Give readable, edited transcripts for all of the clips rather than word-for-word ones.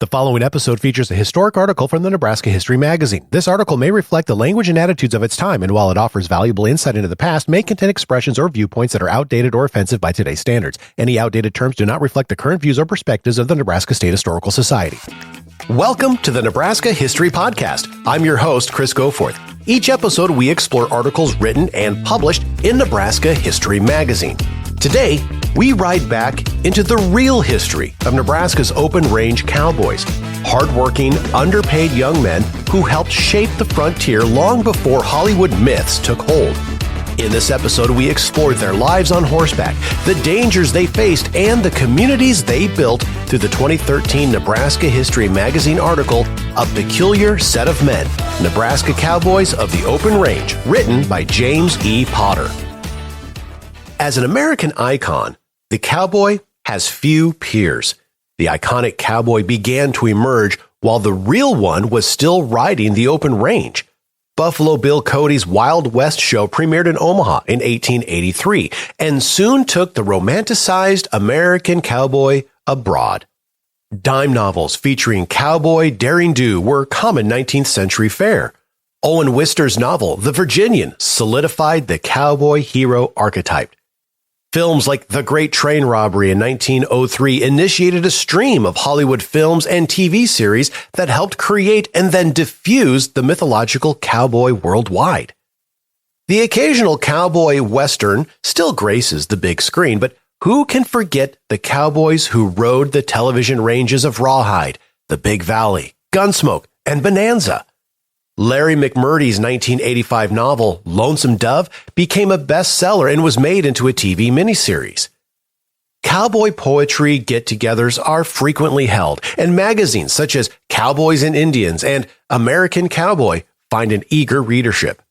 The following episode features a historic article from the Nebraska History Magazine. This article may reflect the language and attitudes of its time, and while it offers valuable insight into the past, may contain expressions or viewpoints that are outdated or offensive by today's standards. Any outdated terms do not reflect the current views or perspectives of the Nebraska State Historical Society. Welcome to the Nebraska History Podcast. I'm your host, Chris Goforth. Each episode, we explore articles written and published in Nebraska History Magazine. Today, we ride back into the real history of Nebraska's open-range cowboys, hardworking, underpaid young men who helped shape the frontier long before Hollywood myths took hold. In this episode, we explored their lives on horseback, the dangers they faced, and the communities they built through the 2013 Nebraska History Magazine article, A Peculiar Set of Men, Nebraska Cowboys of the Open Range, written by James E. Potter. As an American icon, the cowboy has few peers. The iconic cowboy began to emerge while the real one was still riding the open range. Buffalo Bill Cody's Wild West show premiered in Omaha in 1883 and soon took the romanticized American cowboy abroad. Dime novels featuring cowboy daring-do were common 19th century fare. Owen Wister's novel, The Virginian, solidified the cowboy hero archetype. Films like The Great Train Robbery in 1903 initiated a stream of Hollywood films and TV series that helped create and then diffuse the mythological cowboy worldwide. The occasional cowboy western still graces the big screen, but who can forget the cowboys who rode the television ranges of Rawhide, the Big Valley, Gunsmoke, and Bonanza? Larry McMurtry's 1985 novel, Lonesome Dove, became a bestseller and was made into a TV miniseries. Cowboy poetry get-togethers are frequently held, and magazines such as Cowboys and Indians and American Cowboy find an eager readership.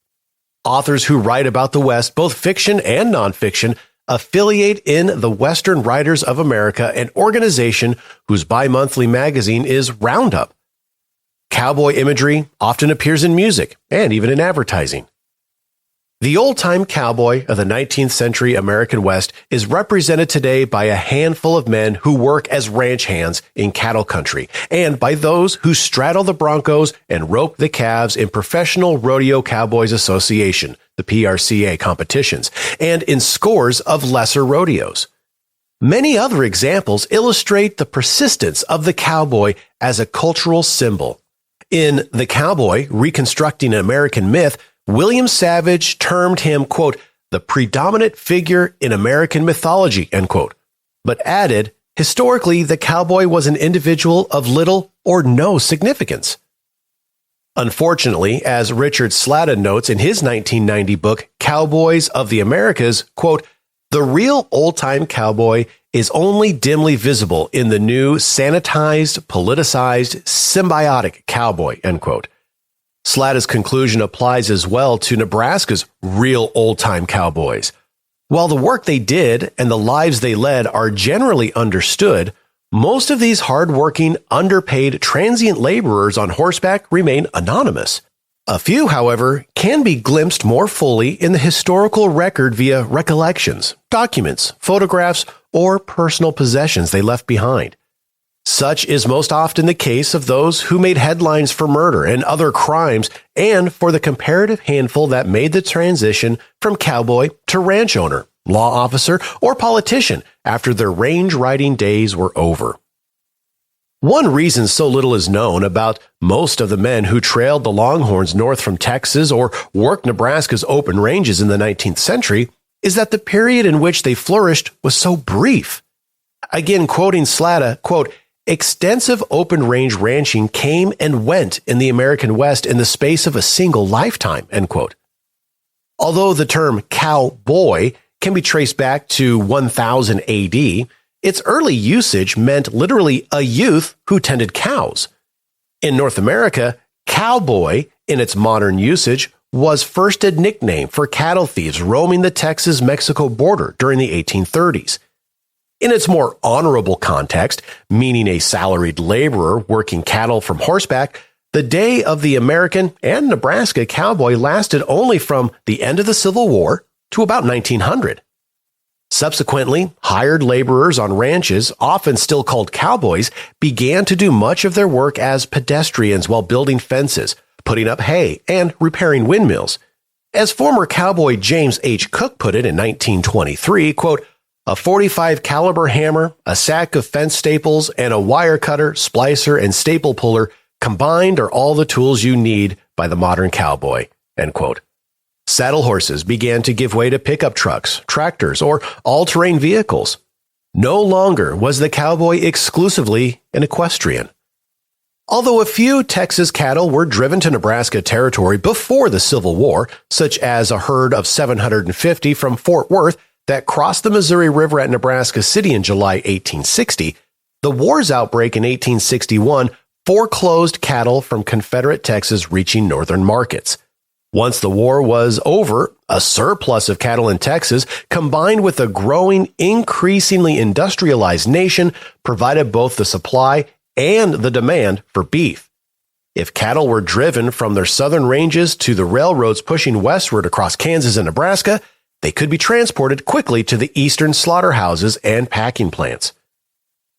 Authors who write about the West, both fiction and nonfiction, affiliate in the Western Writers of America, an organization whose bi-monthly magazine is Roundup. Cowboy imagery often appears in music and even in advertising. The old-time cowboy of the 19th century American West is represented today by a handful of men who work as ranch hands in cattle country and by those who straddle the broncos and rope the calves in Professional Rodeo Cowboys Association, the PRCA competitions, and in scores of lesser rodeos. Many other examples illustrate the persistence of the cowboy as a cultural symbol. In The Cowboy, Reconstructing an American Myth, William Savage termed him, quote, the predominant figure in American mythology, end quote, but added, historically, the cowboy was an individual of little or no significance. Unfortunately, as Richard Sladden notes in his 1990 book, Cowboys of the Americas, quote, the real old-time cowboy is only dimly visible in the new sanitized, politicized, symbiotic cowboy, end quote. Sladden's conclusion applies as well to Nebraska's real old-time cowboys. While the work they did and the lives they led are generally understood, most of these hard-working, underpaid, transient laborers on horseback remain anonymous. A few, however, can be glimpsed more fully in the historical record via recollections, documents, photographs, or personal possessions they left behind. Such is most often the case of those who made headlines for murder and other crimes, and for the comparative handful that made the transition from cowboy to ranch owner, law officer, or politician after their range-riding days were over. One reason so little is known about most of the men who trailed the Longhorns north from Texas or worked Nebraska's open ranges in the 19th century is that the period in which they flourished was so brief. Again, quoting Sladden, quote, extensive open range ranching came and went in the American West in the space of a single lifetime, end quote. Although the term cowboy can be traced back to 1000 AD, its early usage meant literally a youth who tended cows. In North America, cowboy, in its modern usage, was first a nickname for cattle thieves roaming the Texas-Mexico border during the 1830s. In its more honorable context, meaning a salaried laborer working cattle from horseback, the day of the American and Nebraska cowboy lasted only from the end of the Civil War to about 1900. Subsequently, hired laborers on ranches, often still called cowboys, began to do much of their work as pedestrians while building fences, putting up hay, and repairing windmills. As former cowboy James H. Cook put it in 1923, quote, "A 45 caliber hammer, a sack of fence staples, and a wire cutter, splicer, and staple puller combined are all the tools you need by the modern cowboy," end quote. Saddle horses began to give way to pickup trucks, tractors, or all-terrain vehicles. No longer was the cowboy exclusively an equestrian. Although a few Texas cattle were driven to Nebraska territory before the Civil War, such as a herd of 750 from Fort Worth that crossed the Missouri River at Nebraska City in July 1860, the war's outbreak in 1861 foreclosed cattle from Confederate Texas reaching northern markets. Once the war was over, a surplus of cattle in Texas, combined with a growing, increasingly industrialized nation, provided both the supply and the demand for beef. If cattle were driven from their southern ranges to the railroads pushing westward across Kansas and Nebraska, they could be transported quickly to the eastern slaughterhouses and packing plants.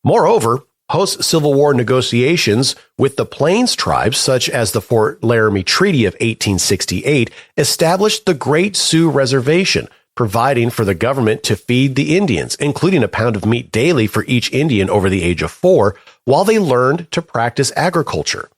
Moreover, post-Civil War negotiations with the Plains tribes, such as the Fort Laramie Treaty of 1868, established the Great Sioux Reservation, providing for the government to feed the Indians, including a pound of meat daily for each Indian over the age of 4, while they learned to practice agriculture.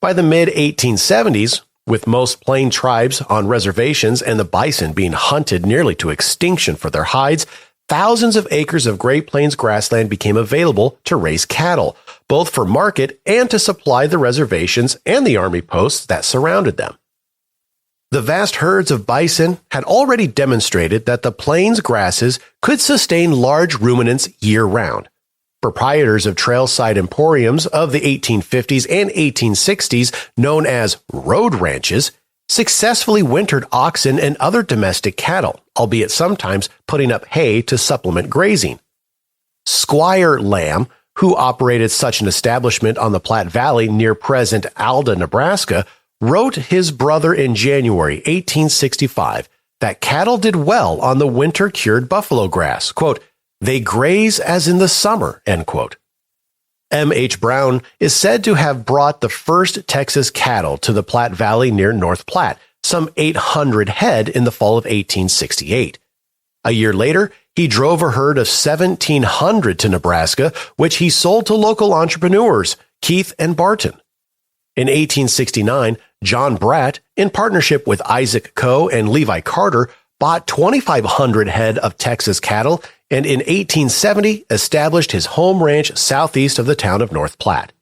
By the mid-1870s, with most Plain tribes on reservations and the bison being hunted nearly to extinction for their hides, thousands of acres of Great Plains grassland became available to raise cattle, both for market and to supply the reservations and the army posts that surrounded them. The vast herds of bison had already demonstrated that the plains grasses could sustain large ruminants year-round. Proprietors of trailside emporiums of the 1850s and 1860s, known as road ranches, successfully wintered oxen and other domestic cattle, albeit sometimes putting up hay to supplement grazing. Squire Lamb, who operated such an establishment on the Platte Valley near present Alda, Nebraska, wrote his brother in January 1865 that cattle did well on the winter-cured buffalo grass. Quote, "They graze as in the summer," end quote. M.H. Brown is said to have brought the first Texas cattle to the Platte Valley near North Platte, some 800 head in the fall of 1868. A year later, he drove a herd of 1,700 to Nebraska, which he sold to local entrepreneurs, Keith and Barton. In 1869, John Bratt, in partnership with Isaac Coe and Levi Carter, bought 2,500 head of Texas cattle, and in 1870 established his home ranch southeast of the town of North Platte.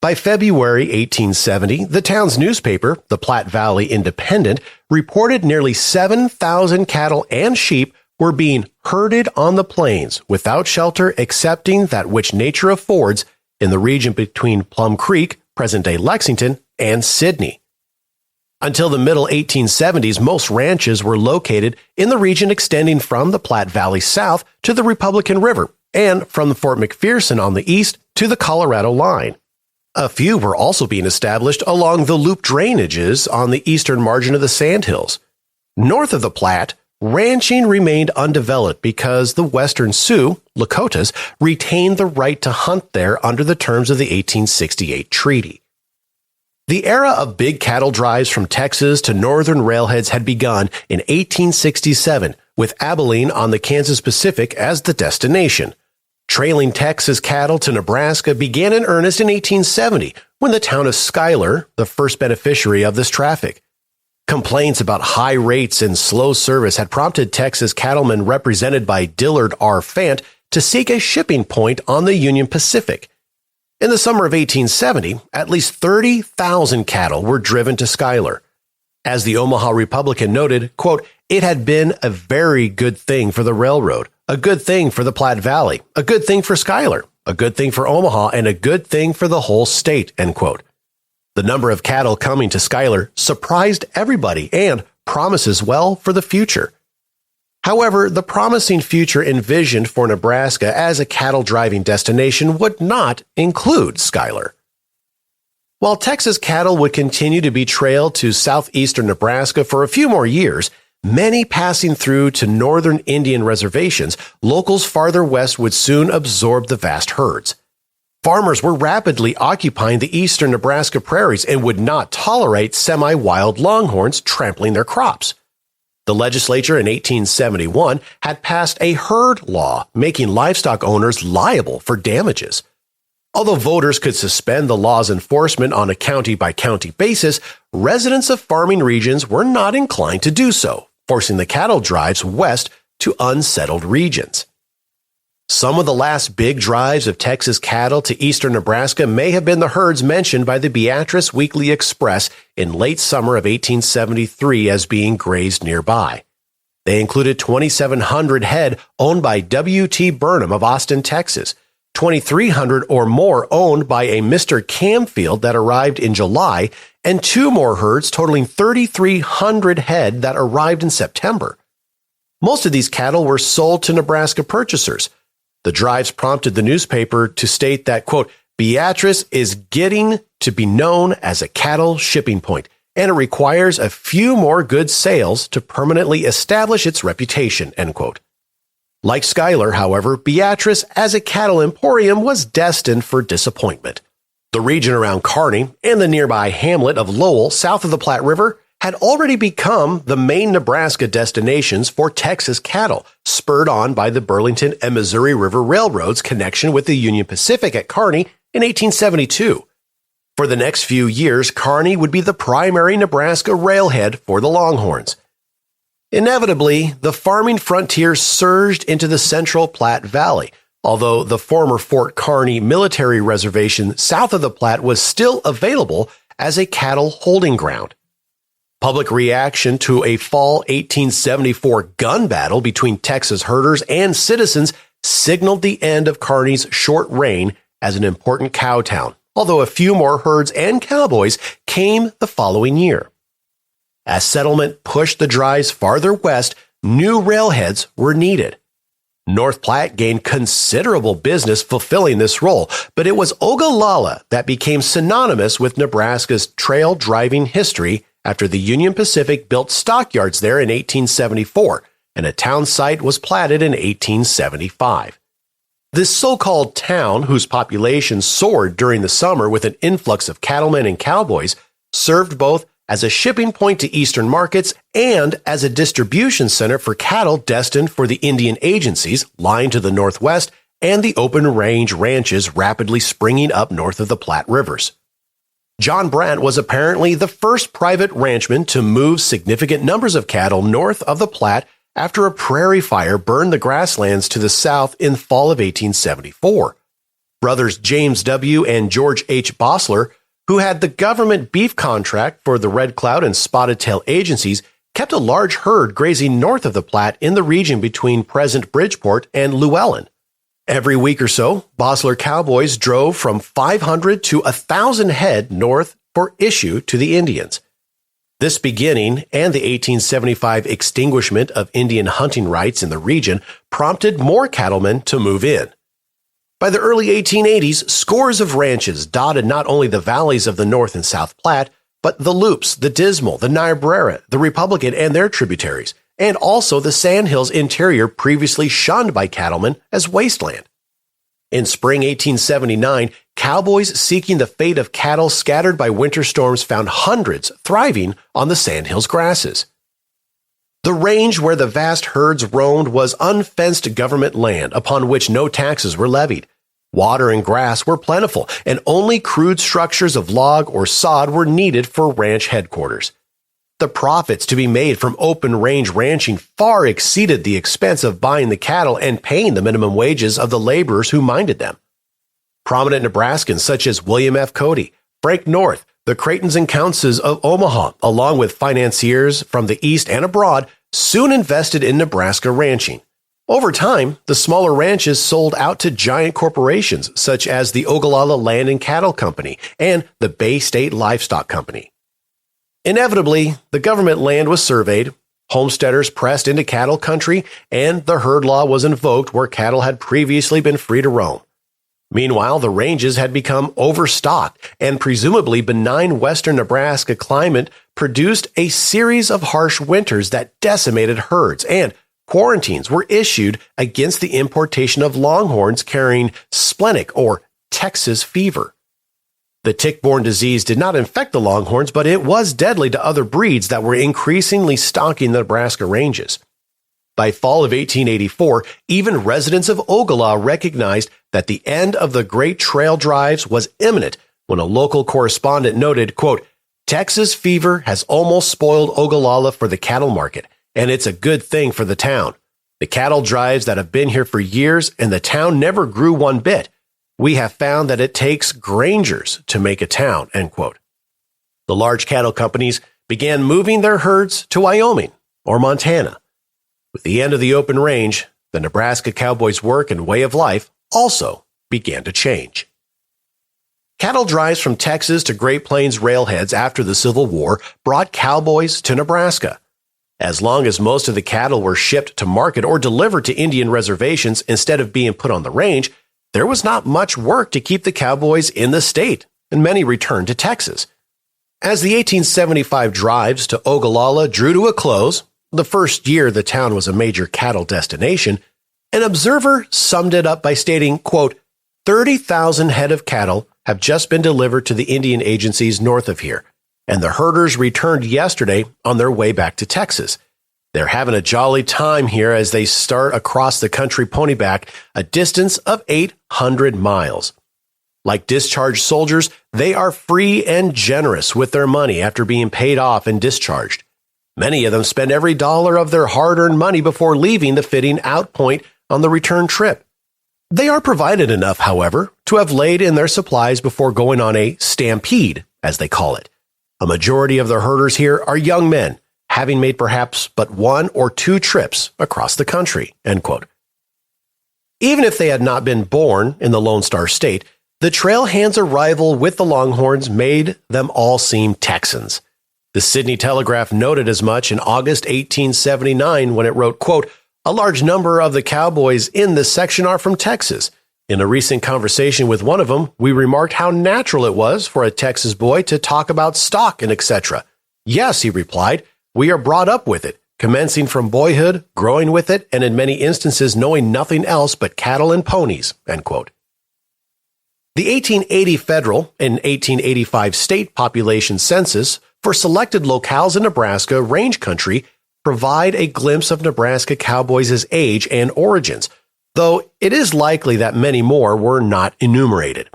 By February 1870, the town's newspaper, the Platte Valley Independent, reported nearly 7,000 cattle and sheep were being herded on the plains without shelter excepting that which nature affords in the region between Plum Creek, present-day Lexington, and Sidney. Until the middle 1870s, most ranches were located in the region extending from the Platte Valley south to the Republican River and from Fort McPherson on the east to the Colorado line. A few were also being established along the loop drainages on the eastern margin of the Sandhills. North of the Platte, ranching remained undeveloped because the Western Sioux, Lakotas, retained the right to hunt there under the terms of the 1868 treaty. The era of big cattle drives from Texas to northern railheads had begun in 1867, with Abilene on the Kansas Pacific as the destination. Trailing Texas cattle to Nebraska began in earnest in 1870, when the town of Schuyler, the first beneficiary of this traffic. Complaints about high rates and slow service had prompted Texas cattlemen represented by Dillard R. Fant to seek a shipping point on the Union Pacific. In the summer of 1870, at least 30,000 cattle were driven to Schuyler. As the Omaha Republican noted, quote, "It had been a very good thing for the railroad, a good thing for the Platte Valley, a good thing for Schuyler, a good thing for Omaha, and a good thing for the whole state," end quote. The number of cattle coming to Schuyler surprised everybody and promises well for the future. However, the promising future envisioned for Nebraska as a cattle-driving destination would not include Schuyler. While Texas cattle would continue to be trailed to southeastern Nebraska for a few more years, many passing through to northern Indian reservations, locals farther west would soon absorb the vast herds. Farmers were rapidly occupying the eastern Nebraska prairies and would not tolerate semi-wild longhorns trampling their crops. The legislature in 1871 had passed a herd law, making livestock owners liable for damages. Although voters could suspend the law's enforcement on a county-by-county basis, residents of farming regions were not inclined to do so, forcing the cattle drives west to unsettled regions. Some of the last big drives of Texas cattle to eastern Nebraska may have been the herds mentioned by the Beatrice Weekly Express in late summer of 1873 as being grazed nearby. They included 2,700 head owned by W.T. Burnham of Austin, Texas, 2,300 or more owned by a Mr. Camfield that arrived in July, and 2 more herds totaling 3,300 head that arrived in September. Most of these cattle were sold to Nebraska purchasers. The drives prompted the newspaper to state that, quote, Beatrice is getting to be known as a cattle shipping point, and it requires a few more good sales to permanently establish its reputation, end quote. Like Schuyler, however, Beatrice as a cattle emporium was destined for disappointment. The region around Kearney and the nearby hamlet of Lowell, south of the Platte River, had already become the main Nebraska destinations for Texas cattle, spurred on by the Burlington and Missouri River Railroad's connection with the Union Pacific at Kearney in 1872. For the next few years, Kearney would be the primary Nebraska railhead for the Longhorns. Inevitably, the farming frontier surged into the central Platte Valley, although the former Fort Kearney military reservation south of the Platte was still available as a cattle holding ground. Public reaction to a fall 1874 gun battle between Texas herders and citizens signaled the end of Kearney's short reign as an important cow town, although a few more herds and cowboys came the following year. As settlement pushed the drives farther west, new railheads were needed. North Platte gained considerable business fulfilling this role, but it was Ogallala that became synonymous with Nebraska's trail driving history after the Union Pacific built stockyards there in 1874, and a town site was platted in 1875. This so-called town, whose population soared during the summer with an influx of cattlemen and cowboys, served both as a shipping point to eastern markets and as a distribution center for cattle destined for the Indian agencies lying to the northwest and the open range ranches rapidly springing up north of the Platte Rivers. John Brandt was apparently the first private ranchman to move significant numbers of cattle north of the Platte after a prairie fire burned the grasslands to the south in fall of 1874. Brothers James W. and George H. Bossler, who had the government beef contract for the Red Cloud and Spotted Tail agencies, kept a large herd grazing north of the Platte in the region between present Bridgeport and Llewellyn. Every week or so, Bossler cowboys drove from 500 to 1,000 head north for issue to the Indians. This beginning and the 1875 extinguishment of Indian hunting rights in the region prompted more cattlemen to move in. By the early 1880s, scores of ranches dotted not only the valleys of the North and South Platte, but the Loups, the Dismal, the Niobrara, the Republican, and their tributaries, and also the Sandhills interior previously shunned by cattlemen as wasteland. In spring 1879, cowboys seeking the fate of cattle scattered by winter storms found hundreds thriving on the Sandhills grasses. The range where the vast herds roamed was unfenced government land upon which no taxes were levied. Water and grass were plentiful, and only crude structures of log or sod were needed for ranch headquarters. The profits to be made from open-range ranching far exceeded the expense of buying the cattle and paying the minimum wages of the laborers who minded them. Prominent Nebraskans such as William F. Cody, Frank North, the Creightons and Counces of Omaha, along with financiers from the east and abroad, soon invested in Nebraska ranching. Over time, the smaller ranches sold out to giant corporations such as the Ogallala Land and Cattle Company and the Bay State Livestock Company. Inevitably, the government land was surveyed, homesteaders pressed into cattle country, and the herd law was invoked where cattle had previously been free to roam. Meanwhile, the ranges had become overstocked, and presumably benign western Nebraska climate produced a series of harsh winters that decimated herds, and quarantines were issued against the importation of longhorns carrying splenic or Texas fever. The tick-borne disease did not infect the longhorns, but it was deadly to other breeds that were increasingly stalking the Nebraska ranges. By fall of 1884, even residents of Ogallala recognized that the end of the great trail drives was imminent when a local correspondent noted, quote, "Texas fever has almost spoiled Ogallala for the cattle market, and it's a good thing for the town. The cattle drives that have been here for years and the town never grew one bit. We have found that it takes grangers to make a town," end quote. The large cattle companies began moving their herds to Wyoming or Montana. With the end of the open range, the Nebraska Cowboys' work and way of life also began to change. Cattle drives from Texas to Great Plains railheads after the Civil War brought cowboys to Nebraska. As long as most of the cattle were shipped to market or delivered to Indian reservations instead of being put on the range, there was not much work to keep the cowboys in the state, and many returned to Texas. As the 1875 drives to Ogallala drew to a close, the first year the town was a major cattle destination, an observer summed it up by stating, quote, 30,000 head of cattle have just been delivered to the Indian agencies north of here, and the herders returned yesterday on their way back to Texas. They're having a jolly time here as they start across the country ponyback, a distance of 800 miles. Like discharged soldiers, they are free and generous with their money after being paid off and discharged. Many of them spend every dollar of their hard-earned money before leaving the fitting out point on the return trip. They are provided enough, however, to have laid in their supplies before going on a stampede, as they call it. A majority of the herders here are young men, having made perhaps but one or two trips across the country, end quote. Even if they had not been born in the Lone Star State, the trail hands' arrival with the Longhorns made them all seem Texans. The Sydney Telegraph noted as much in August 1879 when it wrote, quote, "A large number of the cowboys in this section are from Texas. In a recent conversation with one of them, we remarked how natural it was for a Texas boy to talk about stock and etc. Yes, he replied, we are brought up with it, commencing from boyhood, growing with it, and in many instances knowing nothing else but cattle and ponies," end quote. The 1880 federal and 1885 state population census for selected locales in Nebraska range country provide a glimpse of Nebraska cowboys' age and origins, though it is likely that many more were not enumerated.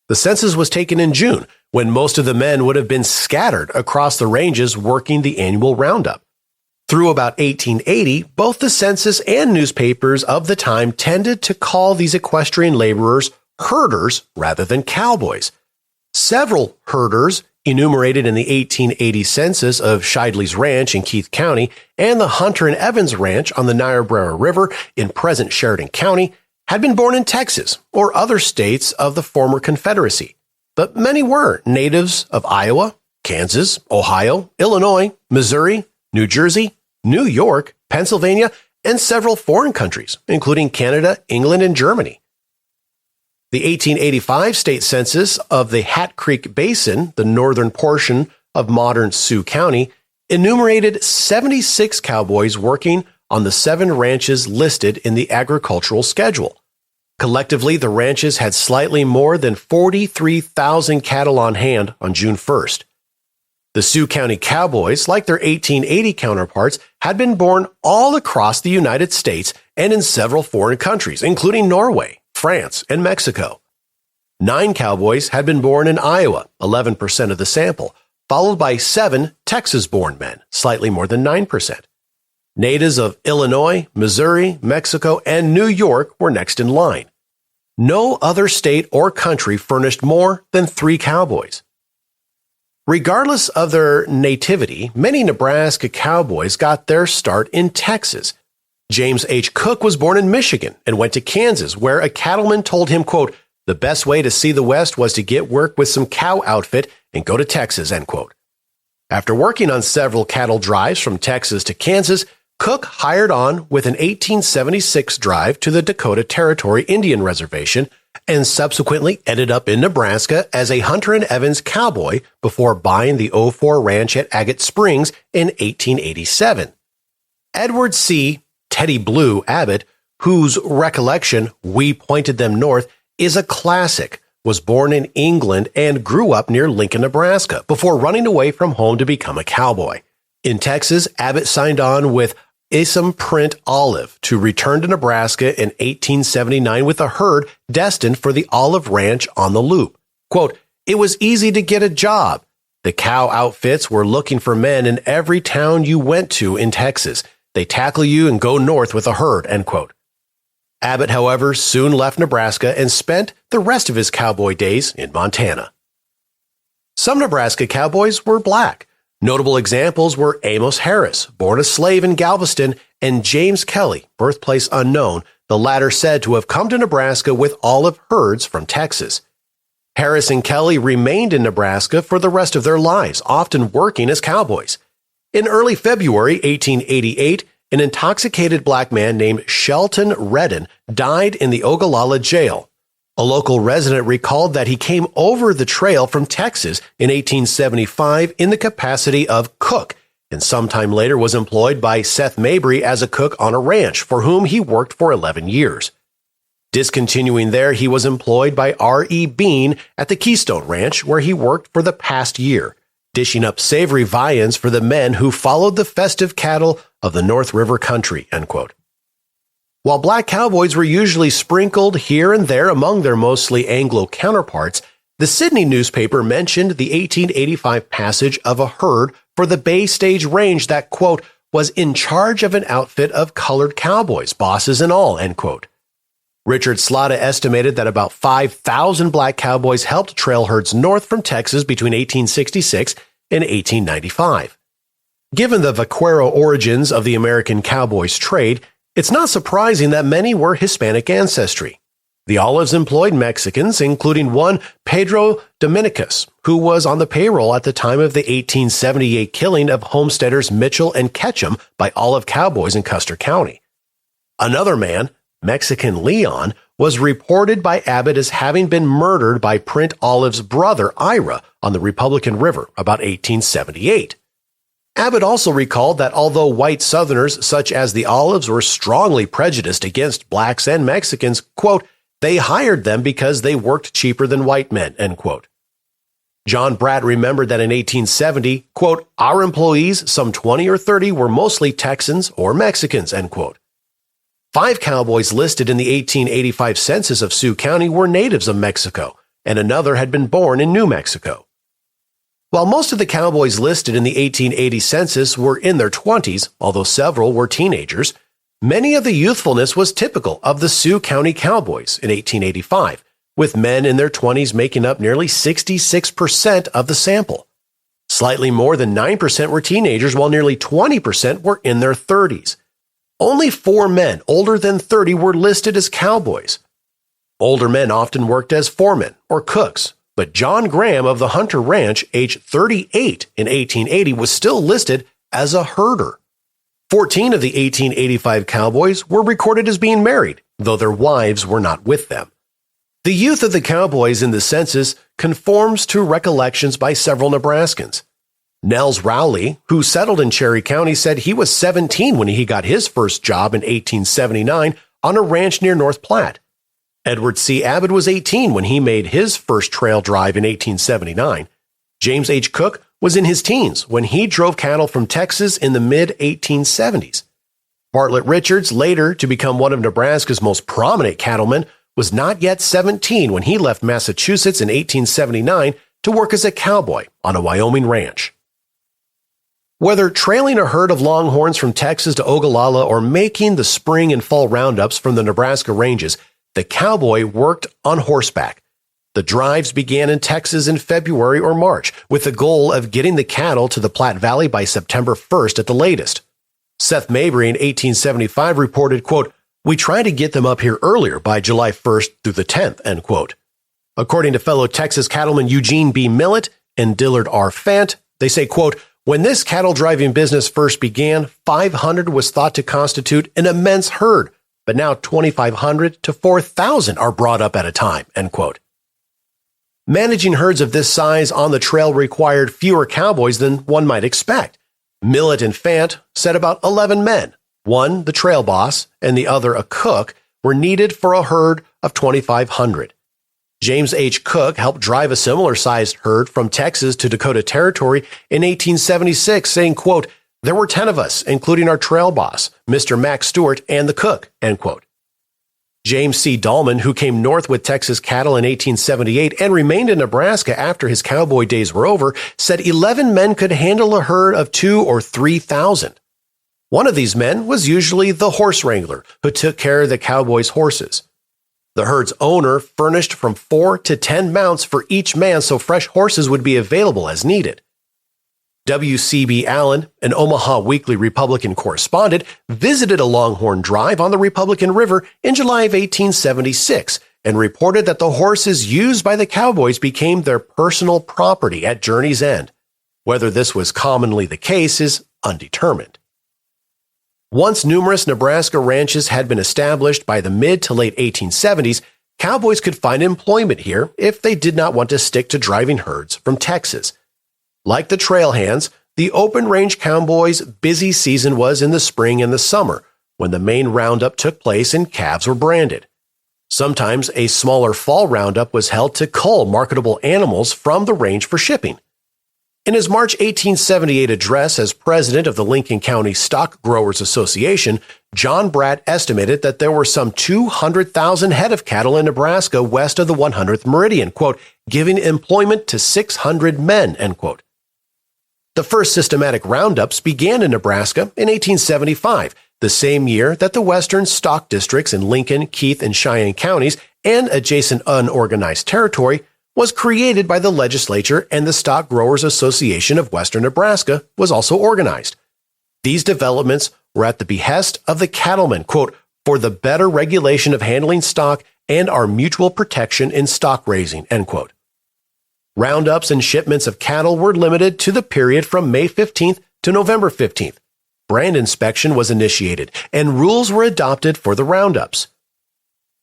The census was taken in June, when most of the men would have been scattered across the ranges working the annual roundup. Through about 1880, both the census and newspapers of the time tended to call these equestrian laborers herders rather than cowboys. Several herders enumerated in the 1880 census of Shidley's Ranch in Keith County and the Hunter and Evans Ranch on the Niobrara River in present Sheridan County had been born in Texas or other states of the former Confederacy, but many were natives of Iowa, Kansas, Ohio, Illinois, Missouri, New Jersey, New York, Pennsylvania, and several foreign countries, including Canada, England, and Germany. The 1885 state census of the Hat Creek Basin, the northern portion of modern Sioux County, enumerated 76 cowboys working on the 7 ranches listed in the agricultural schedule. Collectively, the ranches had slightly more than 43,000 cattle on hand on June 1st. The Sioux County Cowboys, like their 1880 counterparts, had been born all across the United States and in several foreign countries, including Norway, France, and Mexico. 9 cowboys had been born in Iowa, 11% of the sample, followed by 7 Texas-born men, slightly more than 9%. Natives of Illinois, Missouri, Mexico, and New York were next in line. No other state or country furnished more than 3 cowboys. Regardless of their nativity, many Nebraska cowboys got their start in Texas. James H. Cook was born in Michigan and went to Kansas, where a cattleman told him, quote, "The best way to see the West was to get work with some cow outfit and go to Texas," end quote. After working on several cattle drives from Texas to Kansas, Cook hired on with an 1876 drive to the Dakota Territory Indian Reservation, and subsequently ended up in Nebraska as a Hunter and Evans cowboy before buying the 04 ranch at Agate Springs in 1887. Edward C. Teddy Blue Abbott, whose recollection, "We Pointed Them North," is a classic, was born in England and grew up near Lincoln, Nebraska, before running away from home to become a cowboy. In Texas, Abbott signed on with Isam Print Olive to return to Nebraska in 1879 with a herd destined for the Olive Ranch on the Loop. Quote, "It was easy to get a job. The cow outfits were looking for men in every town you went to in Texas. They tackle you and go north with a herd," end quote. Abbott, however, soon left Nebraska and spent the rest of his cowboy days in Montana. Some Nebraska cowboys were black. Notable examples were Amos Harris, born a slave in Galveston, and James Kelly, birthplace unknown, the latter said to have come to Nebraska with olive herds from Texas. Harris and Kelly remained in Nebraska for the rest of their lives, often working as cowboys. In early February 1888, an intoxicated black man named Shelton Redden died in the Ogallala jail. A local resident recalled that he came over the trail from Texas in 1875 in the capacity of cook, and sometime later was employed by Seth Mabry as a cook on a ranch for whom he worked for 11 years. Discontinuing there, he was employed by R.E. Bean at the Keystone Ranch, where he worked for the past year, dishing up savory viands for the men who followed the festive cattle of the North River country, end quote. While black cowboys were usually sprinkled here and there among their mostly Anglo counterparts, the Sydney newspaper mentioned the 1885 passage of a herd for the Bay Stage Range that, quote, was in charge of an outfit of colored cowboys, bosses and all, end quote. Richard Slotta estimated that about 5,000 black cowboys helped trail herds north from Texas between 1866 and 1895. Given the vaquero origins of the American cowboys trade, it's not surprising that many were Hispanic ancestry. The Olives employed Mexicans, including one Pedro Dominicus, who was on the payroll at the time of the 1878 killing of homesteaders Mitchell and Ketchum by Olive cowboys in Custer County. Another man, Mexican Leon, was reported by Abbott as having been murdered by Print Olive's brother Ira on the Republican River about 1878. Abbott also recalled that although white Southerners such as the Olives were strongly prejudiced against blacks and Mexicans, quote, they hired them because they worked cheaper than white men, end quote. John Bratt remembered that in 1870, quote, our employees, some 20 or 30, were mostly Texans or Mexicans, end quote. 5 cowboys listed in the 1885 census of Sioux County were natives of Mexico, and another had been born in New Mexico. While most of the cowboys listed in the 1880 census were in their 20s, although several were teenagers, many of the youthfulness was typical of the Sioux County Cowboys in 1885, with men in their 20s making up nearly 66% of the sample. Slightly more than 9% were teenagers, while nearly 20% were in their 30s. Only 4 men older than 30 were listed as cowboys. Older men often worked as foremen or cooks, but John Graham of the Hunter Ranch, age 38 in 1880, was still listed as a herder. 14 of the 1885 cowboys were recorded as being married, though their wives were not with them. The youth of the cowboys in the census conforms to recollections by several Nebraskans. Nels Rowley, who settled in Cherry County, said he was 17 when he got his first job in 1879 on a ranch near North Platte. Edward C. Abbott was 18 when he made his first trail drive in 1879. James H. Cook was in his teens when he drove cattle from Texas in the mid-1870s. Bartlett Richards, later to become one of Nebraska's most prominent cattlemen, was not yet 17 when he left Massachusetts in 1879 to work as a cowboy on a Wyoming ranch. Whether trailing a herd of longhorns from Texas to Ogallala or making the spring and fall roundups from the Nebraska ranges, the cowboy worked on horseback. The drives began in Texas in February or March, with the goal of getting the cattle to the Platte Valley by September 1st at the latest. Seth Mabry in 1875 reported, quote, we try to get them up here earlier by July 1st through the 10th, end quote. According to fellow Texas cattleman Eugene B. Millett and Dillard R. Fant, they say, quote, when this cattle driving business first began, 500 was thought to constitute an immense herd. but now 2,500 to 4,000 are brought up at a time, end quote. Managing herds of this size on the trail required fewer cowboys than one might expect. Millet and Fant said about 11 men, one the trail boss and the other a cook, were needed for a herd of 2,500. James H. Cook helped drive a similar-sized herd from Texas to Dakota Territory in 1876, saying, quote, "There were 10 of us, including our trail boss, Mr. Mac Stewart, and the cook," end quote. James C. Dahlman, who came north with Texas cattle in 1878 and remained in Nebraska after his cowboy days were over, said 11 men could handle a herd of 2,000 or 3,000. One of these men was usually the horse wrangler, who took care of the cowboys' horses. The herd's owner furnished from 4 to 10 mounts for each man so fresh horses would be available as needed. W.C.B. Allen, an Omaha Weekly Republican correspondent, visited a Longhorn Drive on the Republican River in July of 1876 and reported that the horses used by the cowboys became their personal property at journey's end. Whether this was commonly the case is undetermined. Once numerous Nebraska ranches had been established by the mid to late 1870s, cowboys could find employment here if they did not want to stick to driving herds from Texas. Like the trail hands, the open range cowboys' busy season was in the spring and the summer, when the main roundup took place and calves were branded. Sometimes a smaller fall roundup was held to cull marketable animals from the range for shipping. In his March 1878 address as president of the Lincoln County Stock Growers Association, John Bratt estimated that there were some 200,000 head of cattle in Nebraska west of the 100th meridian, quote, giving employment to 600 men, end quote. The first systematic roundups began in Nebraska in 1875, the same year that the western stock districts in Lincoln, Keith, and Cheyenne counties and adjacent unorganized territory was created by the legislature, and the Stock Growers Association of Western Nebraska was also organized. These developments were at the behest of the cattlemen, quote, for the better regulation of handling stock and our mutual protection in stock raising, end quote. Roundups and shipments of cattle were limited to the period from May 15th to November 15th. Brand inspection was initiated, and rules were adopted for the roundups.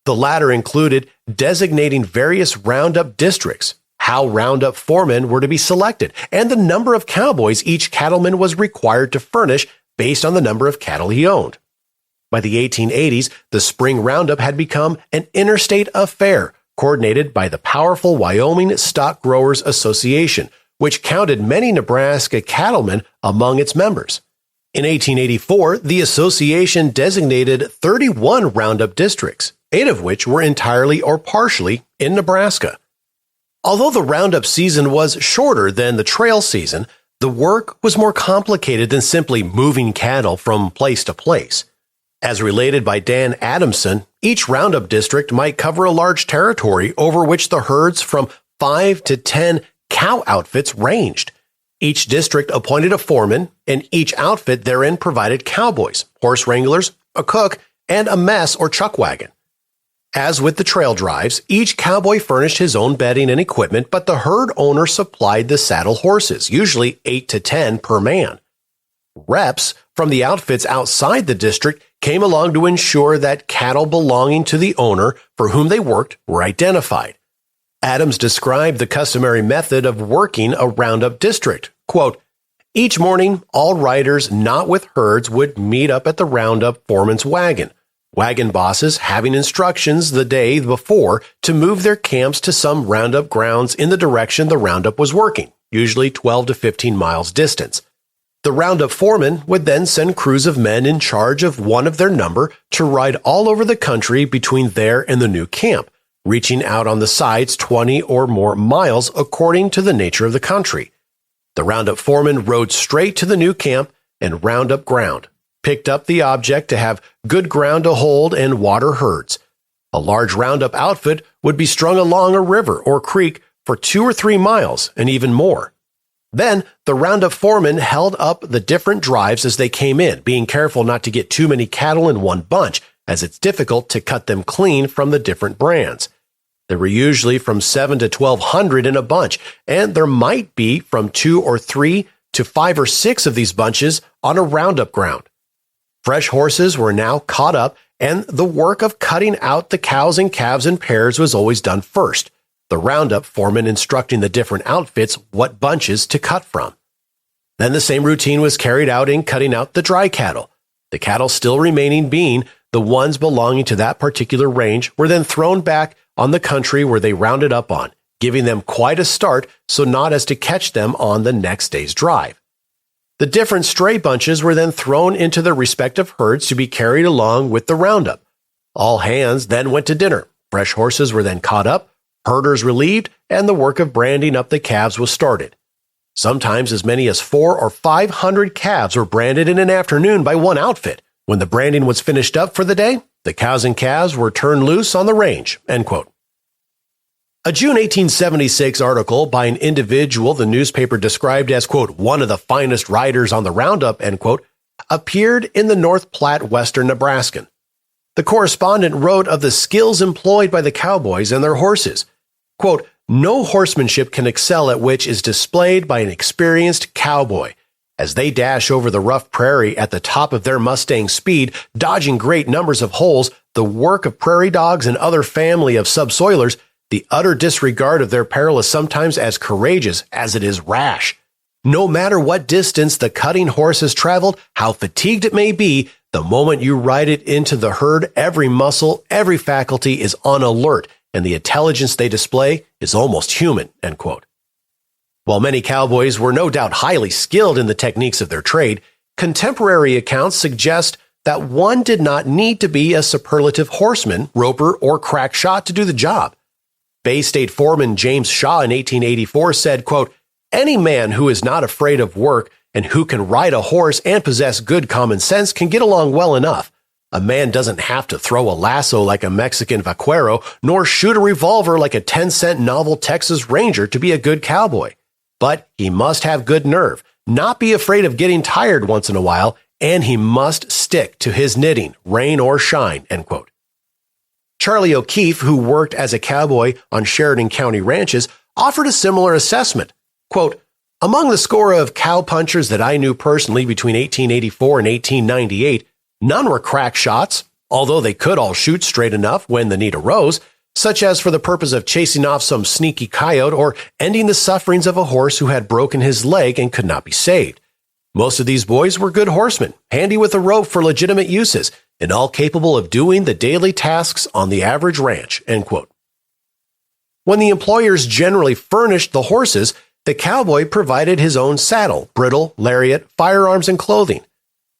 The latter included designating various roundup districts, how roundup foremen were to be selected, and the number of cowboys each cattleman was required to furnish based on the number of cattle he owned. By the 1880s, the spring roundup had become an interstate affair, coordinated by the powerful Wyoming Stock Growers Association, which counted many Nebraska cattlemen among its members. In 1884, the association designated 31 roundup districts, 8 of which were entirely or partially in Nebraska. Although the roundup season was shorter than the trail season, the work was more complicated than simply moving cattle from place to place. As related by Dan Adamson, each roundup district might cover a large territory over which the herds from 5 to 10 cow outfits ranged. Each district appointed a foreman, and each outfit therein provided cowboys, horse wranglers, a cook, and a mess or chuck wagon. As with the trail drives, each cowboy furnished his own bedding and equipment, but the herd owner supplied the saddle horses, usually 8 to 10 per man. Reps from the outfits outside the district came along to ensure that cattle belonging to the owner for whom they worked were identified. Adams described the customary method of working a roundup district. Quote, each morning, all riders not with herds would meet up at the roundup foreman's wagon. Wagon bosses having instructions the day before to move their camps to some roundup grounds in the direction the roundup was working, usually 12 to 15 miles distance. The roundup foreman would then send crews of men in charge of one of their number to ride all over the country between there and the new camp, reaching out on the sides 20 or more miles according to the nature of the country. The roundup foreman rode straight to the new camp and roundup ground, picked up the object to have good ground to hold and water herds. A large roundup outfit would be strung along a river or creek for 2 or 3 miles and even more. Then the roundup foreman held up the different drives as they came in, being careful not to get too many cattle in one bunch, as it's difficult to cut them clean from the different brands. There were usually from 7 to 1,200 in a bunch, and there might be from 2 or 3 to 5 or 6 of these bunches on a roundup ground. Fresh horses were now caught up and the work of cutting out the cows and calves in pairs was always done first, the roundup foreman instructing the different outfits what bunches to cut from. Then the same routine was carried out in cutting out the dry cattle. The cattle still remaining being the ones belonging to that particular range were then thrown back on the country where they rounded up on, giving them quite a start so not as to catch them on the next day's drive. The different stray bunches were then thrown into their respective herds to be carried along with the roundup. All hands then went to dinner. Fresh horses were then caught up, herders relieved, and the work of branding up the calves was started. Sometimes as many as 400 or 500 calves were branded in an afternoon by one outfit. When the branding was finished up for the day, the cows and calves were turned loose on the range." End quote. A June 1876 article by an individual the newspaper described as, quote, "one of the finest riders on the roundup," end quote, appeared in the North Platte Western Nebraskan. The correspondent wrote of the skills employed by the cowboys and their horses. Quote, "No horsemanship can excel at which is displayed by an experienced cowboy. As they dash over the rough prairie at the top of their Mustang speed, dodging great numbers of holes, the work of prairie dogs and other family of subsoilers, the utter disregard of their peril is sometimes as courageous as it is rash. No matter what distance the cutting horse has traveled, how fatigued it may be, the moment you ride it into the herd, every muscle, every faculty is on alert, and the intelligence they display is almost human." End quote. While many cowboys were no doubt highly skilled in the techniques of their trade, contemporary accounts suggest that one did not need to be a superlative horseman, roper, or crack shot to do the job. Bay State Foreman James Shaw in 1884 said, quote, "Any man who is not afraid of work and who can ride a horse and possess good common sense can get along well enough. A man doesn't have to throw a lasso like a Mexican vaquero, nor shoot a revolver like a 10-cent novel Texas Ranger to be a good cowboy. But he must have good nerve, not be afraid of getting tired once in a while, and he must stick to his knitting, rain or shine." End quote. Charlie O'Keefe, who worked as a cowboy on Sheridan County ranches, offered a similar assessment. Quote, "Among the score of cowpunchers that I knew personally between 1884 and 1898, none were crack shots, although they could all shoot straight enough when the need arose, such as for the purpose of chasing off some sneaky coyote or ending the sufferings of a horse who had broken his leg and could not be saved. Most of these boys were good horsemen, handy with a rope for legitimate uses, and all capable of doing the daily tasks on the average ranch." End quote. When the employers generally furnished the horses, the cowboy provided his own saddle, bridle, lariat, firearms, and clothing.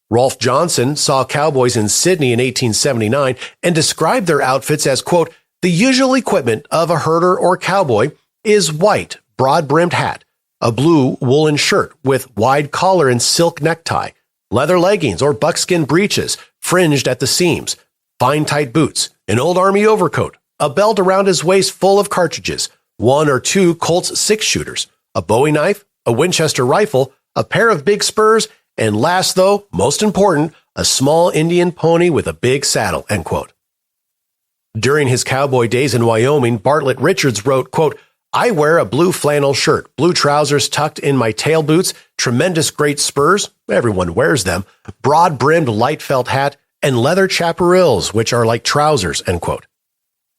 Rolfe Johnson saw cowboys in Sydney in 1879 and described their outfits as, quote, "The usual equipment of a herder or cowboy is white, broad-brimmed hat, a blue woolen shirt with wide collar and silk necktie, leather leggings or buckskin breeches fringed at the seams, fine tight boots, an old army overcoat, a belt around his waist full of cartridges, 1 or 2 Colt's six-shooters, a Bowie knife, a Winchester rifle, a pair of big spurs, and last though, most important, a small Indian pony with a big saddle." End quote. During his cowboy days in Wyoming, Bartlett Richards wrote, quote, "I wear a blue flannel shirt, blue trousers tucked in my tail boots, tremendous great spurs, everyone wears them, broad-brimmed light felt hat, and leather chaparrals, which are like trousers." End quote.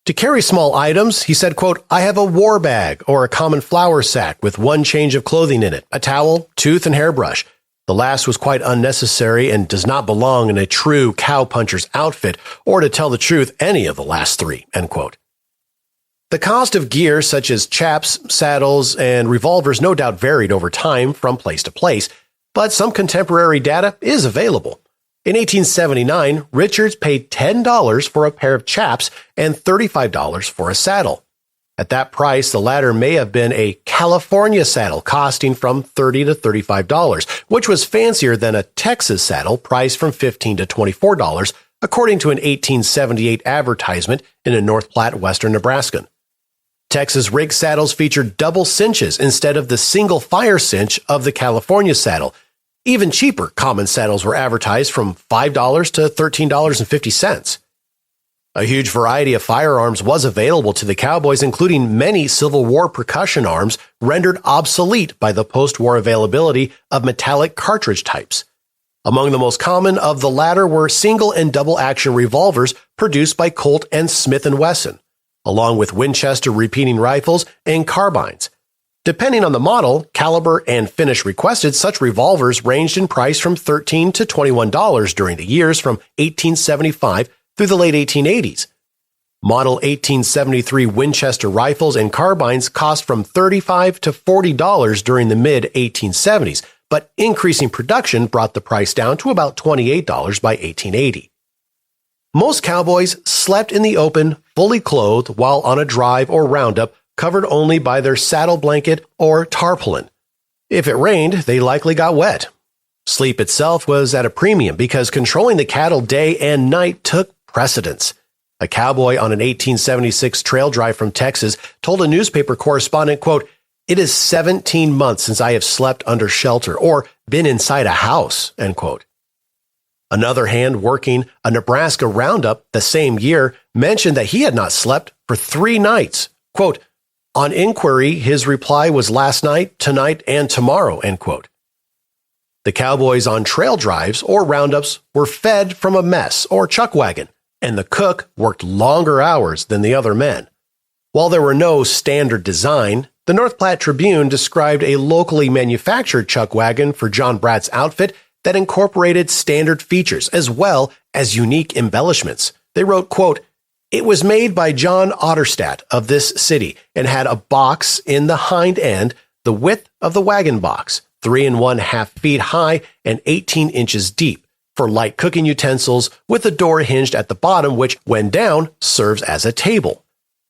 To carry small items, he said, quote, "I have a war bag or a common flour sack with 1 change of clothing in it, a towel, tooth, and hairbrush. The last was quite unnecessary and does not belong in a true cowpuncher's outfit, or to tell the truth, any of the last 3, end quote. The cost of gear such as chaps, saddles, and revolvers no doubt varied over time from place to place, but some contemporary data is available. In 1879, Richards paid $10 for a pair of chaps and $35 for a saddle. At that price, the latter may have been a California saddle costing from $30 to $35, which was fancier than a Texas saddle priced from $15 to $24, according to an 1878 advertisement in a North Platte Western Nebraskan. Texas rig saddles featured double cinches instead of the single fire cinch of the California saddle. Even cheaper common saddles were advertised from $5 to $13.50. A huge variety of firearms was available to the cowboys, including many Civil War percussion arms rendered obsolete by the post-war availability of metallic cartridge types. Among the most common of the latter were single and double action revolvers produced by Colt and Smith & Wesson, along with Winchester repeating rifles and carbines. Depending on the model, caliber, and finish requested, such revolvers ranged in price from $13 to $21 during the years from 1875 through the late 1880s. Model 1873 Winchester rifles and carbines cost from $35 to $40 during the mid-1870s, but increasing production brought the price down to about $28 by 1880. Most cowboys slept in the open, fully clothed, while on a drive or roundup, covered only by their saddle blanket or tarpaulin. If it rained, they likely got wet. Sleep itself was at a premium because controlling the cattle day and night took precedence. A cowboy on an 1876 trail drive from Texas told a newspaper correspondent, quote, "It is 17 months since I have slept under shelter or been inside a house," end quote. Another hand working a Nebraska roundup the same year mentioned that he had not slept for 3 nights. Quote, "On inquiry, his reply was last night, tonight, and tomorrow," end quote. The cowboys on trail drives or roundups were fed from a mess or chuck wagon, and the cook worked longer hours than the other men. While there were no standard design, the North Platte Tribune described a locally manufactured chuck wagon for John Bratt's outfit that incorporated standard features as well as unique embellishments. They wrote, quote, "It was made by John Otterstadt of this city and had a box in the hind end, the width of the wagon box, 3 1/2 feet high and 18 inches deep, for light cooking utensils with a door hinged at the bottom which, when down, serves as a table.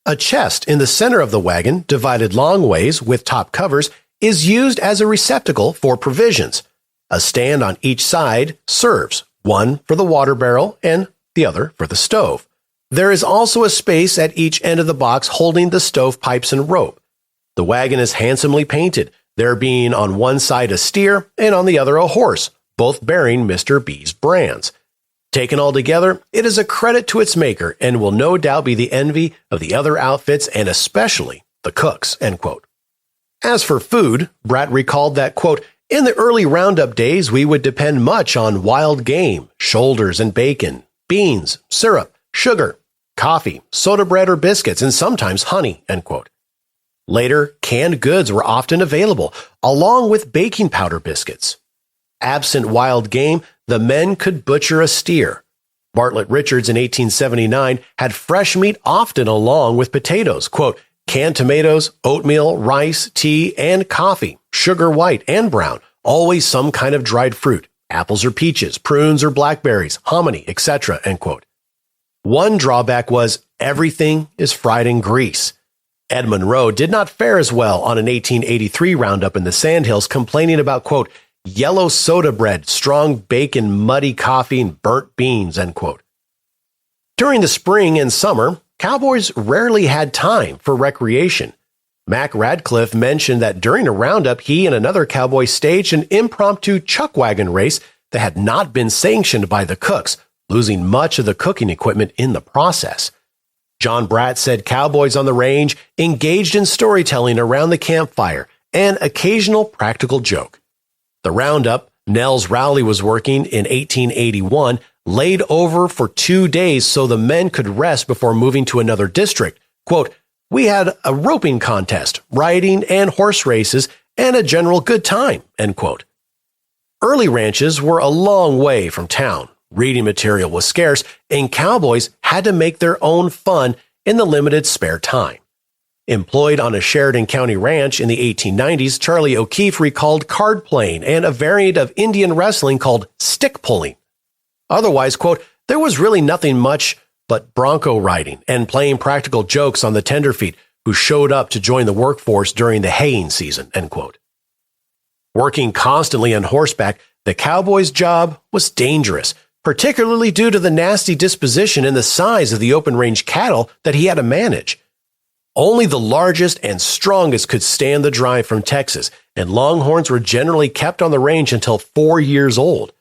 A chest in the center of the wagon, divided long ways with top covers, is used as a receptacle for provisions. A stand on each side serves, one for the water barrel and the other for the stove. There is also a space at each end of the box holding the stove pipes and rope. The wagon is handsomely painted, there being on one side a steer and on the other a horse, both bearing Mr. B's brands. Taken all together, it is a credit to its maker and will no doubt be the envy of the other outfits and especially the cooks," end quote. As for food, Bratt recalled that, quote, "In the early roundup days, we would depend much on wild game, shoulders and bacon, beans, syrup, sugar, coffee, soda bread or biscuits, and sometimes honey," end quote. Later, canned goods were often available, along with baking powder biscuits. Absent wild game, the men could butcher a steer. Bartlett Richards in 1879 had fresh meat often along with potatoes, quote, "Canned tomatoes, oatmeal, rice, tea, and coffee, sugar white and brown, always some kind of dried fruit, apples or peaches, prunes or blackberries, hominy, etc., end quote. One drawback was everything is fried in grease. Ed Monroe did not fare as well on an 1883 roundup in the Sandhills, complaining about, quote, "yellow soda bread, strong bacon, muddy coffee, and burnt beans," end quote. During the spring and summer, cowboys rarely had time for recreation. Mac Radcliffe mentioned that during a roundup, he and another cowboy staged an impromptu chuck wagon race that had not been sanctioned by the cooks, losing much of the cooking equipment in the process. John Bratt said cowboys on the range engaged in storytelling around the campfire and occasional practical joke. The roundup Nels Rowley was working in 1881 laid over for 2 days so the men could rest before moving to another district. Quote, "We had a roping contest, riding and horse races, and a general good time," end quote. Early ranches were a long way from town. Reading material was scarce, and cowboys had to make their own fun in the limited spare time. Employed on a Sheridan County ranch in the 1890s, Charlie O'Keefe recalled card playing and a variant of Indian wrestling called stick pulling. Otherwise, quote, "there was really nothing much but bronco riding and playing practical jokes on the tenderfeet who showed up to join the workforce during the haying season," end quote. Working constantly on horseback, the cowboy's job was dangerous, particularly due to the nasty disposition and the size of the open-range cattle that he had to manage. Only the largest and strongest could stand the drive from Texas, and longhorns were generally kept on the range until 4 years old.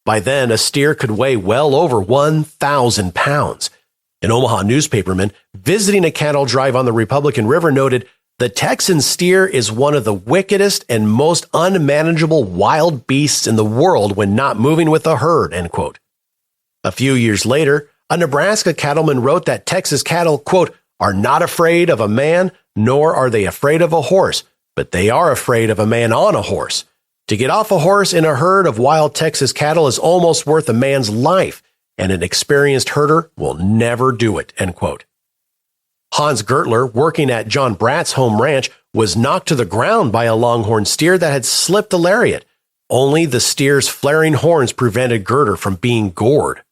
By then, a steer could weigh well over 1,000 pounds. An Omaha newspaperman visiting a cattle drive on the Republican River noted, The Texan steer is one of the wickedest and most unmanageable wild beasts in the world when not moving with a herd, end quote. A few years later, a Nebraska cattleman wrote that Texas cattle, quote, are not afraid of a man, nor are they afraid of a horse, but they are afraid of a man on a horse. To get off a horse in a herd of wild Texas cattle is almost worth a man's life, and an experienced herder will never do it, end quote. Hans Gertler, working at John Bratt's home ranch, was knocked to the ground by a longhorn steer that had slipped the lariat. Only the steer's flaring horns prevented Gertler from being gored.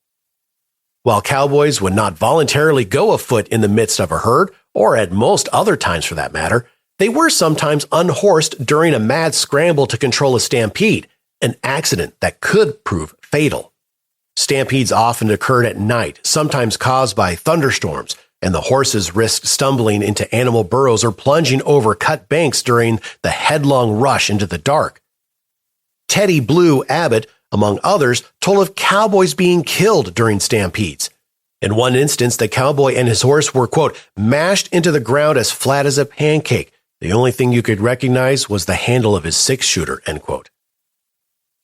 While cowboys would not voluntarily go afoot in the midst of a herd, or at most other times for that matter, they were sometimes unhorsed during a mad scramble to control a stampede, an accident that could prove fatal. Stampedes often occurred at night, sometimes caused by thunderstorms, and the horses risked stumbling into animal burrows or plunging over cut banks during the headlong rush into the dark. Teddy Blue Abbott, among others, told of cowboys being killed during stampedes. In one instance, the cowboy and his horse were, quote, mashed into the ground as flat as a pancake. The only thing you could recognize was the handle of his six-shooter, end quote.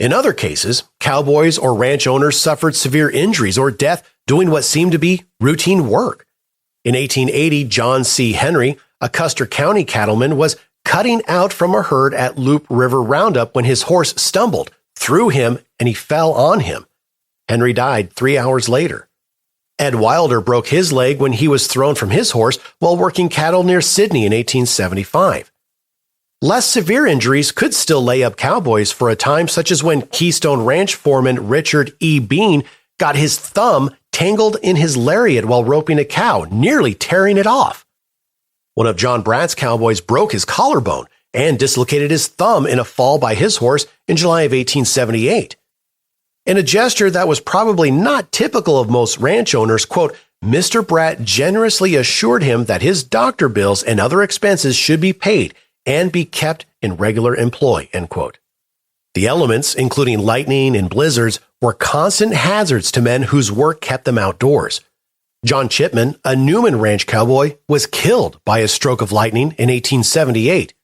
In other cases, cowboys or ranch owners suffered severe injuries or death doing what seemed to be routine work. In 1880, John C. Henry, a Custer County cattleman, was cutting out from a herd at Loup River Roundup when his horse stumbled, threw him, and he fell on him. Henry died 3 hours later. Ed Wilder broke his leg when he was thrown from his horse while working cattle near Sydney in 1875. Less severe injuries could still lay up cowboys for a time, such as when Keystone Ranch foreman Richard E. Bean got his thumb tangled in his lariat while roping a cow, nearly tearing it off. One of John Bratt's cowboys broke his collarbone and dislocated his thumb in a fall by his horse in July of 1878. In a gesture that was probably not typical of most ranch owners, quote, Mr. Bratt generously assured him that his doctor bills and other expenses should be paid and be kept in regular employ, end quote. The elements, including lightning and blizzards, were constant hazards to men whose work kept them outdoors. John Chipman, a Newman Ranch cowboy, was killed by a stroke of lightning in 1878.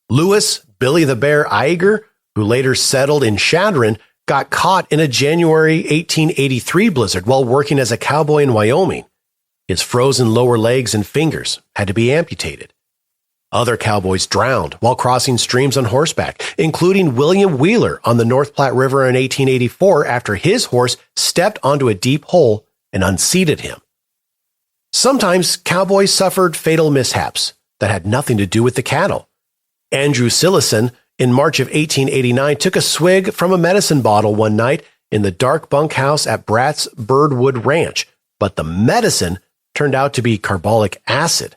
Lewis Billy the Bear Iger, who later settled in Chadron, got caught in a January 1883 blizzard while working as a cowboy in Wyoming. His frozen lower legs and fingers had to be amputated. Other cowboys drowned while crossing streams on horseback, including William Wheeler on the North Platte River in 1884 after his horse stepped onto a deep hole and unseated him. Sometimes cowboys suffered fatal mishaps that had nothing to do with the cattle. Andrew Sillison, in March of 1889, took a swig from a medicine bottle one night in the dark bunkhouse at Bratt's Birdwood Ranch, but the medicine turned out to be carbolic acid.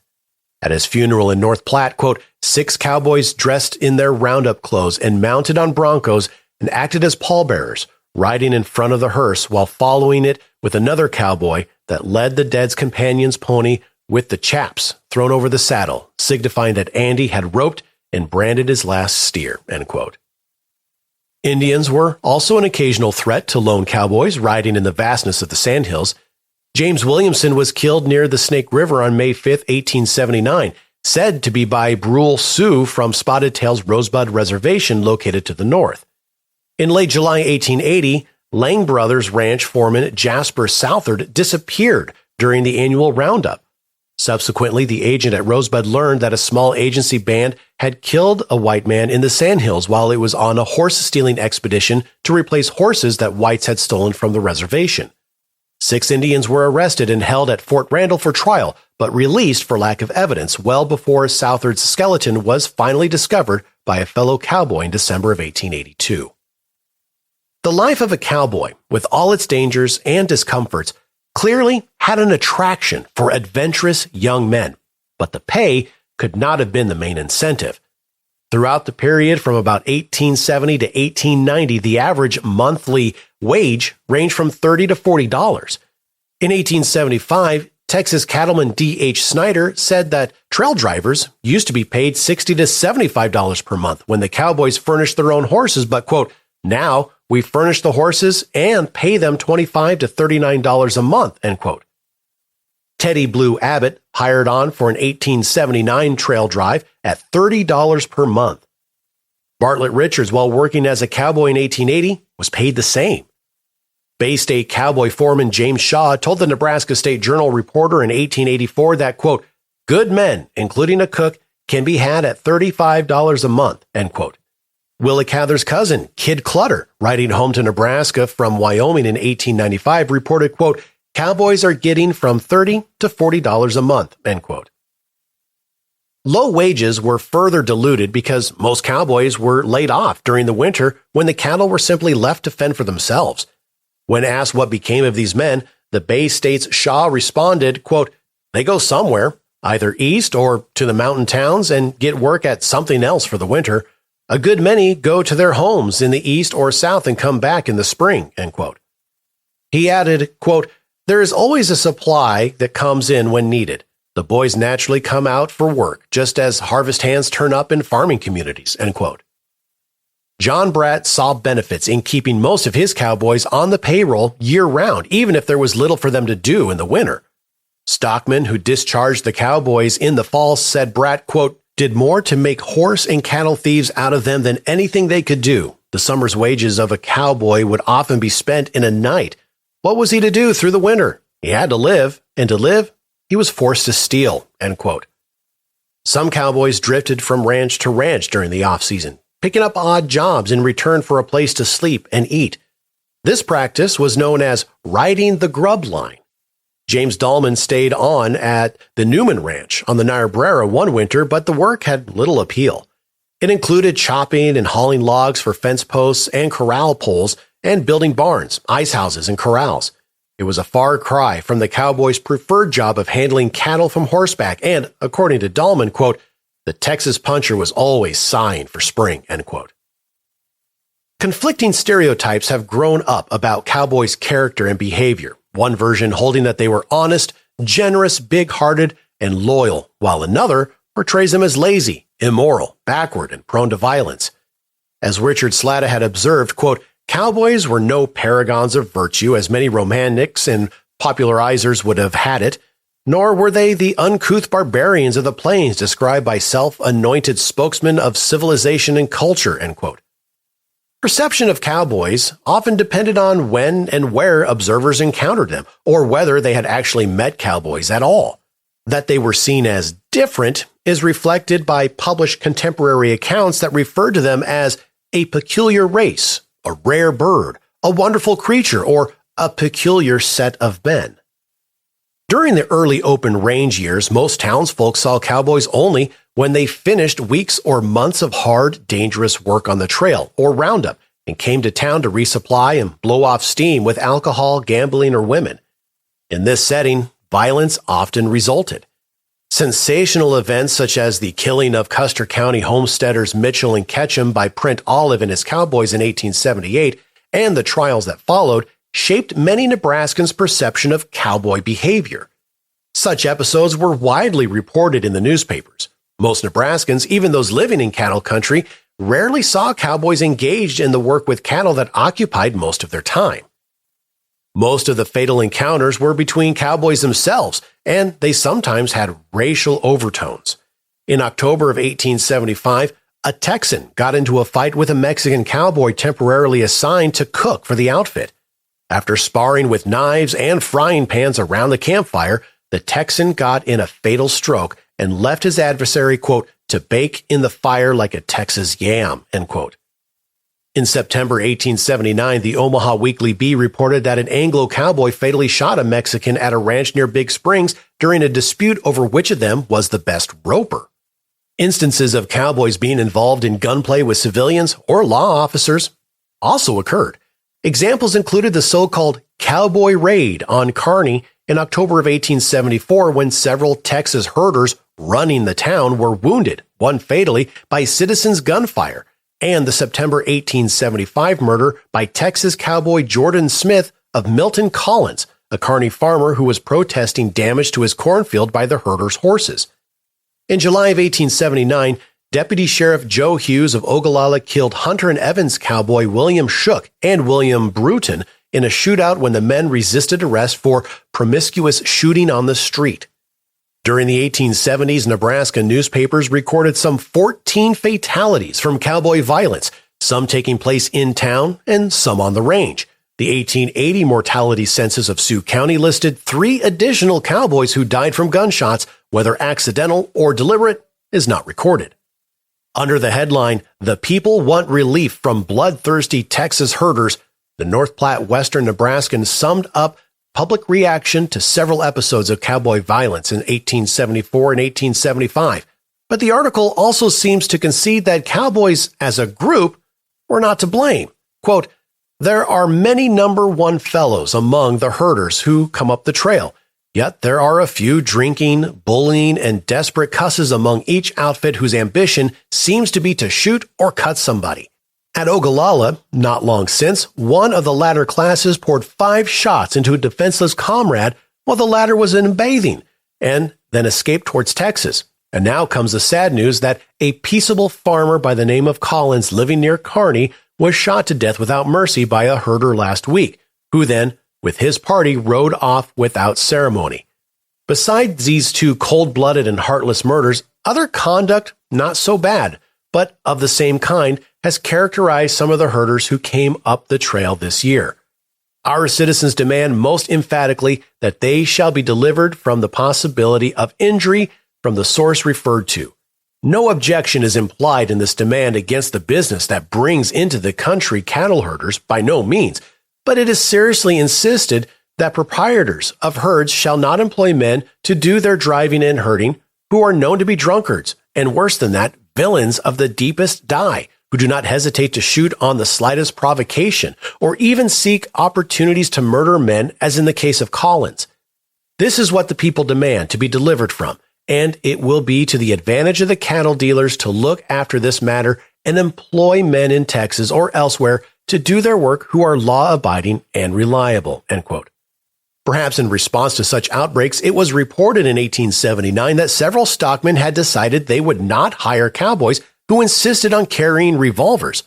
At his funeral in North Platte, quote, 6 cowboys dressed in their roundup clothes and mounted on broncos and acted as pallbearers, riding in front of the hearse while following it with another cowboy that led the dead's companion's pony with the chaps thrown over the saddle, signifying that Andy had roped and branded his last steer, end quote. Indians were also an occasional threat to lone cowboys riding in the vastness of the Sandhills. James Williamson was killed near the Snake River on May 5, 1879, said to be by Brule Sioux from Spotted Tail's Rosebud Reservation located to the north. In late July 1880, Lang Brothers ranch foreman Jasper Southard disappeared during the annual roundup. Subsequently, the agent at Rosebud learned that a small agency band had killed a white man in the Sandhills while it was on a horse-stealing expedition to replace horses that whites had stolen from the reservation. 6 Indians were arrested and held at Fort Randall for trial, but released for lack of evidence well before Southard's skeleton was finally discovered by a fellow cowboy in December of 1882. The life of a cowboy, with all its dangers and discomforts, clearly had an attraction for adventurous young men, but the pay could not have been the main incentive. Throughout the period from about 1870 to 1890, the average monthly wage ranged from $30 to $40. In 1875, Texas cattleman D.H. Snyder said that trail drivers used to be paid $60 to $75 per month when the cowboys furnished their own horses, but, quote, now we furnish the horses and pay them $25 to $39 a month, end quote. Teddy Blue Abbott hired on for an 1879 trail drive at $30 per month. Bartlett Richards, while working as a cowboy in 1880, was paid the same. Bay State cowboy foreman James Shaw told the Nebraska State Journal reporter in 1884 that, quote, good men, including a cook, can be had at $35 a month, end quote. Willa Cather's cousin, Kid Clutter, riding home to Nebraska from Wyoming in 1895, reported, quote, cowboys are getting from $30 to $40 a month, end quote. Low wages were further diluted because most cowboys were laid off during the winter when the cattle were simply left to fend for themselves. When asked what became of these men, the Bay State's Shaw responded, quote, they go somewhere, either east or to the mountain towns and get work at something else for the winter. A good many go to their homes in the east or south and come back in the spring, end quote. He added, quote, there is always a supply that comes in when needed. The boys naturally come out for work, just as harvest hands turn up in farming communities, end quote. John Bratt saw benefits in keeping most of his cowboys on the payroll year-round, even if there was little for them to do in the winter. Stockmen who discharged the cowboys in the fall said Bratt, quote, did more to make horse and cattle thieves out of them than anything they could do. The summer's wages of a cowboy would often be spent in a night. What was he to do through the winter? He had to live, and to live, he was forced to steal, end quote. Some cowboys drifted from ranch to ranch during the off-season, picking up odd jobs in return for a place to sleep and eat. This practice was known as riding the grub line. James Dahlman stayed on at the Newman Ranch on the Niobrara one winter, but the work had little appeal. It included chopping and hauling logs for fence posts and corral poles and building barns, ice houses, and corrals. It was a far cry from the cowboys' preferred job of handling cattle from horseback, and, according to Dahlman, quote, the Texas puncher was always sighing for spring, end quote. Conflicting stereotypes have grown up about cowboys' character and behavior, one version holding that they were honest, generous, big-hearted, and loyal, while another portrays them as lazy, immoral, backward, and prone to violence. As Richard Slatta had observed, quote, cowboys were no paragons of virtue, as many romantics and popularizers would have had it, nor were they the uncouth barbarians of the plains described by self-anointed spokesmen of civilization and culture, end quote. Perception of cowboys often depended on when and where observers encountered them, or whether they had actually met cowboys at all. That they were seen as different is reflected by published contemporary accounts that referred to them as a peculiar race, a rare bird, a wonderful creature, or a peculiar set of men. During the early open range years, most townsfolk saw cowboys only when they finished weeks or months of hard, dangerous work on the trail or roundup and came to town to resupply and blow off steam with alcohol, gambling, or women. In this setting, violence often resulted. Sensational events such as the killing of Custer County homesteaders Mitchell and Ketchum by Print Olive and his cowboys in 1878 and the trials that followed shaped many Nebraskans' perception of cowboy behavior. Such episodes were widely reported in the newspapers. Most Nebraskans, even those living in cattle country, rarely saw cowboys engaged in the work with cattle that occupied most of their time. Most of the fatal encounters were between cowboys themselves, and they sometimes had racial overtones. In October of 1875, a Texan got into a fight with a Mexican cowboy temporarily assigned to cook for the outfit. After sparring with knives and frying pans around the campfire, the Texan got in a fatal stroke and left his adversary, quote, to bake in the fire like a Texas yam, end quote. In September 1879, the Omaha Weekly Bee reported that an Anglo cowboy fatally shot a Mexican at a ranch near Big Springs during a dispute over which of them was the best roper. Instances of cowboys being involved in gunplay with civilians or law officers also occurred. Examples included the so-called Cowboy Raid on Kearney in October of 1874 when several Texas herders running the town were wounded, one fatally, by citizens' gunfire, and the September 1875 murder by Texas cowboy Jordan Smith of Milton Collins, a Kearney farmer who was protesting damage to his cornfield by the herders' horses. In July of 1879, Deputy Sheriff Joe Hughes of Ogallala killed Hunter and Evans cowboy William Shook and William Bruton in a shootout when the men resisted arrest for promiscuous shooting on the street. During the 1870s, Nebraska newspapers recorded some 14 fatalities from cowboy violence, some taking place in town and some on the range. The 1880 mortality census of Sioux County listed 3 additional cowboys who died from gunshots, whether accidental or deliberate is not recorded. Under the headline, "The People Want Relief from Bloodthirsty Texas Herders," the North Platte Western Nebraskan summed up public reaction to several episodes of cowboy violence in 1874 and 1875. But the article also seems to concede that cowboys as a group were not to blame. Quote, "There are many number one fellows among the herders who come up the trail. Yet there are a few drinking, bullying, and desperate cusses among each outfit whose ambition seems to be to shoot or cut somebody. At Ogallala, not long since, one of the latter classes poured 5 shots into a defenseless comrade while the latter was in bathing, and then escaped towards Texas. And now comes the sad news that a peaceable farmer by the name of Collins living near Kearney was shot to death without mercy by a herder last week, who then, with his party, rode off without ceremony. Besides these 2 cold-blooded and heartless murders, other conduct, not so bad, but of the same kind, has characterized some of the herders who came up the trail this year. Our citizens demand most emphatically that they shall be delivered from the possibility of injury from the source referred to. No objection is implied in this demand against the business that brings into the country cattle herders, by no means, but it is seriously insisted that proprietors of herds shall not employ men to do their driving and herding who are known to be drunkards, and worse than that, villains of the deepest dye, who do not hesitate to shoot on the slightest provocation, or even seek opportunities to murder men, as in the case of Collins. This is what the people demand to be delivered from, and it will be to the advantage of the cattle dealers to look after this matter and employ men in Texas or elsewhere to do their work who are law-abiding and reliable." End quote. Perhaps in response to such outbreaks, it was reported in 1879 that several stockmen had decided they would not hire cowboys who insisted on carrying revolvers.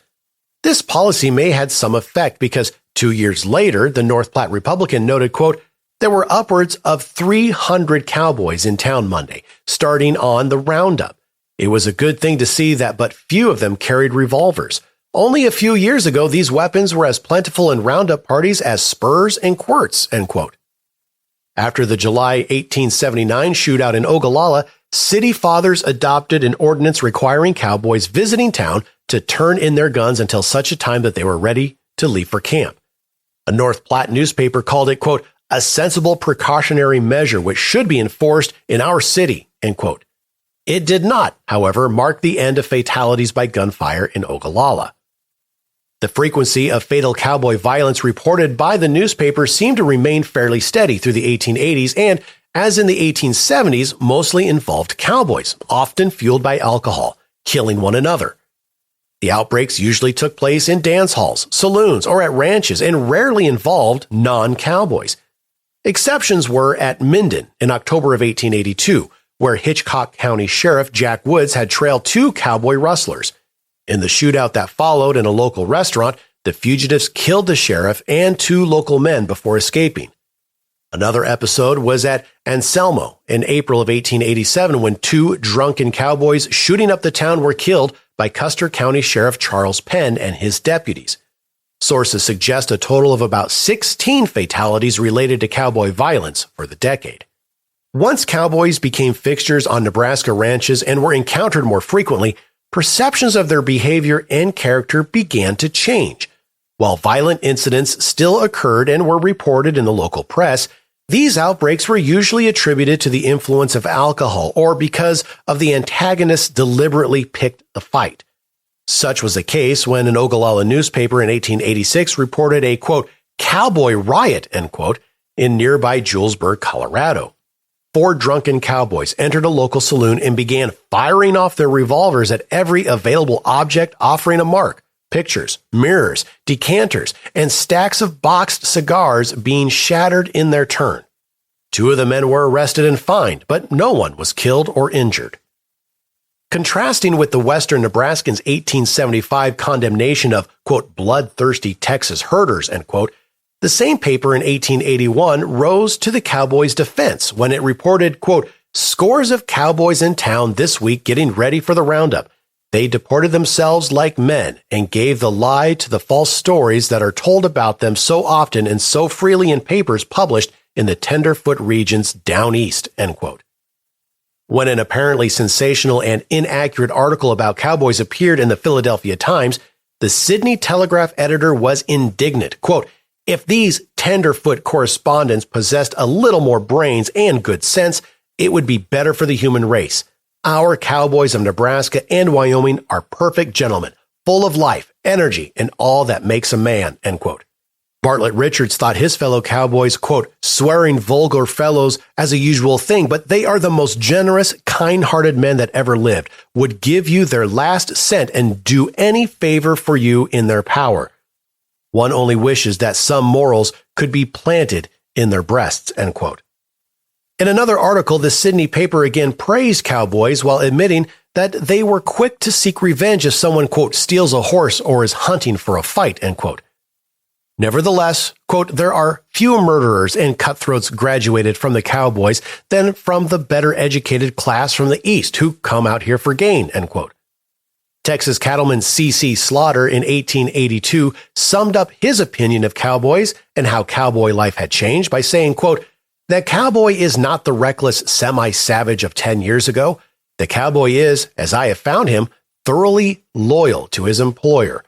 This policy may have had some effect because 2 years later, the North Platte Republican noted, quote, "There were upwards of 300 cowboys in town Monday, starting on the roundup. It was a good thing to see that but few of them carried revolvers. Only a few years ago, these weapons were as plentiful in roundup parties as spurs and quirts." End quote. After the July 1879 shootout in Ogallala, city fathers adopted an ordinance requiring cowboys visiting town to turn in their guns until such a time that they were ready to leave for camp. A North Platte newspaper called it, quote, "a sensible precautionary measure which should be enforced in our city," end quote. It did not, however, mark the end of fatalities by gunfire in Ogallala. The frequency of fatal cowboy violence reported by the newspaper seemed to remain fairly steady through the 1880s and, as in the 1870s, mostly involved cowboys, often fueled by alcohol, killing one another. The outbreaks usually took place in dance halls, saloons, or at ranches and rarely involved non-cowboys. Exceptions were at Minden in October of 1882, where Hitchcock County Sheriff Jack Woods had trailed 2 cowboy rustlers. In the shootout that followed in a local restaurant, the fugitives killed the sheriff and 2 local men before escaping. Another episode was at Anselmo in April of 1887 when 2 drunken cowboys shooting up the town were killed by Custer County Sheriff Charles Penn and his deputies. Sources suggest a total of about 16 fatalities related to cowboy violence for the decade. Once cowboys became fixtures on Nebraska ranches and were encountered more frequently, perceptions of their behavior and character began to change. While violent incidents still occurred and were reported in the local press, these outbreaks were usually attributed to the influence of alcohol or because of the antagonists deliberately picked the fight. Such was the case when an Ogallala newspaper in 1886 reported a, quote, "cowboy riot," end quote, in nearby Julesburg, Colorado. 4 drunken cowboys entered a local saloon and began firing off their revolvers at every available object offering a mark, pictures, mirrors, decanters, and stacks of boxed cigars being shattered in their turn. 2 of the men were arrested and fined, but no one was killed or injured. Contrasting with the Western Nebraskans' 1875 condemnation of, quote, "bloodthirsty Texas herders," end quote, The same paper in 1881 rose to the Cowboys' defense when it reported, quote, "Scores of cowboys in town this week getting ready for the roundup. They deported themselves like men and gave the lie to the false stories that are told about them so often and so freely in papers published in the tenderfoot regions down east," end quote. When an apparently sensational and inaccurate article about cowboys appeared in the Philadelphia Times, the Sydney Telegraph editor was indignant. Quote, "If these tenderfoot correspondents possessed a little more brains and good sense, it would be better for the human race. Our cowboys of Nebraska and Wyoming are perfect gentlemen, full of life, energy, and all that makes a man," end quote. Bartlett Richards thought his fellow cowboys, quote, "swearing vulgar fellows as a usual thing, but they are the most generous, kind-hearted men that ever lived, would give you their last cent and do any favor for you in their power. One only wishes that some morals could be planted in their breasts," end quote. In another article, the Sydney paper again praised cowboys while admitting that they were quick to seek revenge if someone, quote, "steals a horse or is hunting for a fight," end quote. Nevertheless, quote, "there are fewer murderers and cutthroats graduated from the cowboys than from the better educated class from the East who come out here for gain," end quote. Texas cattleman C.C. Slaughter in 1882 summed up his opinion of cowboys and how cowboy life had changed by saying, quote, "The cowboy is not the reckless semi-savage of 10 years ago. The cowboy is, as I have found him, thoroughly loyal to his employer.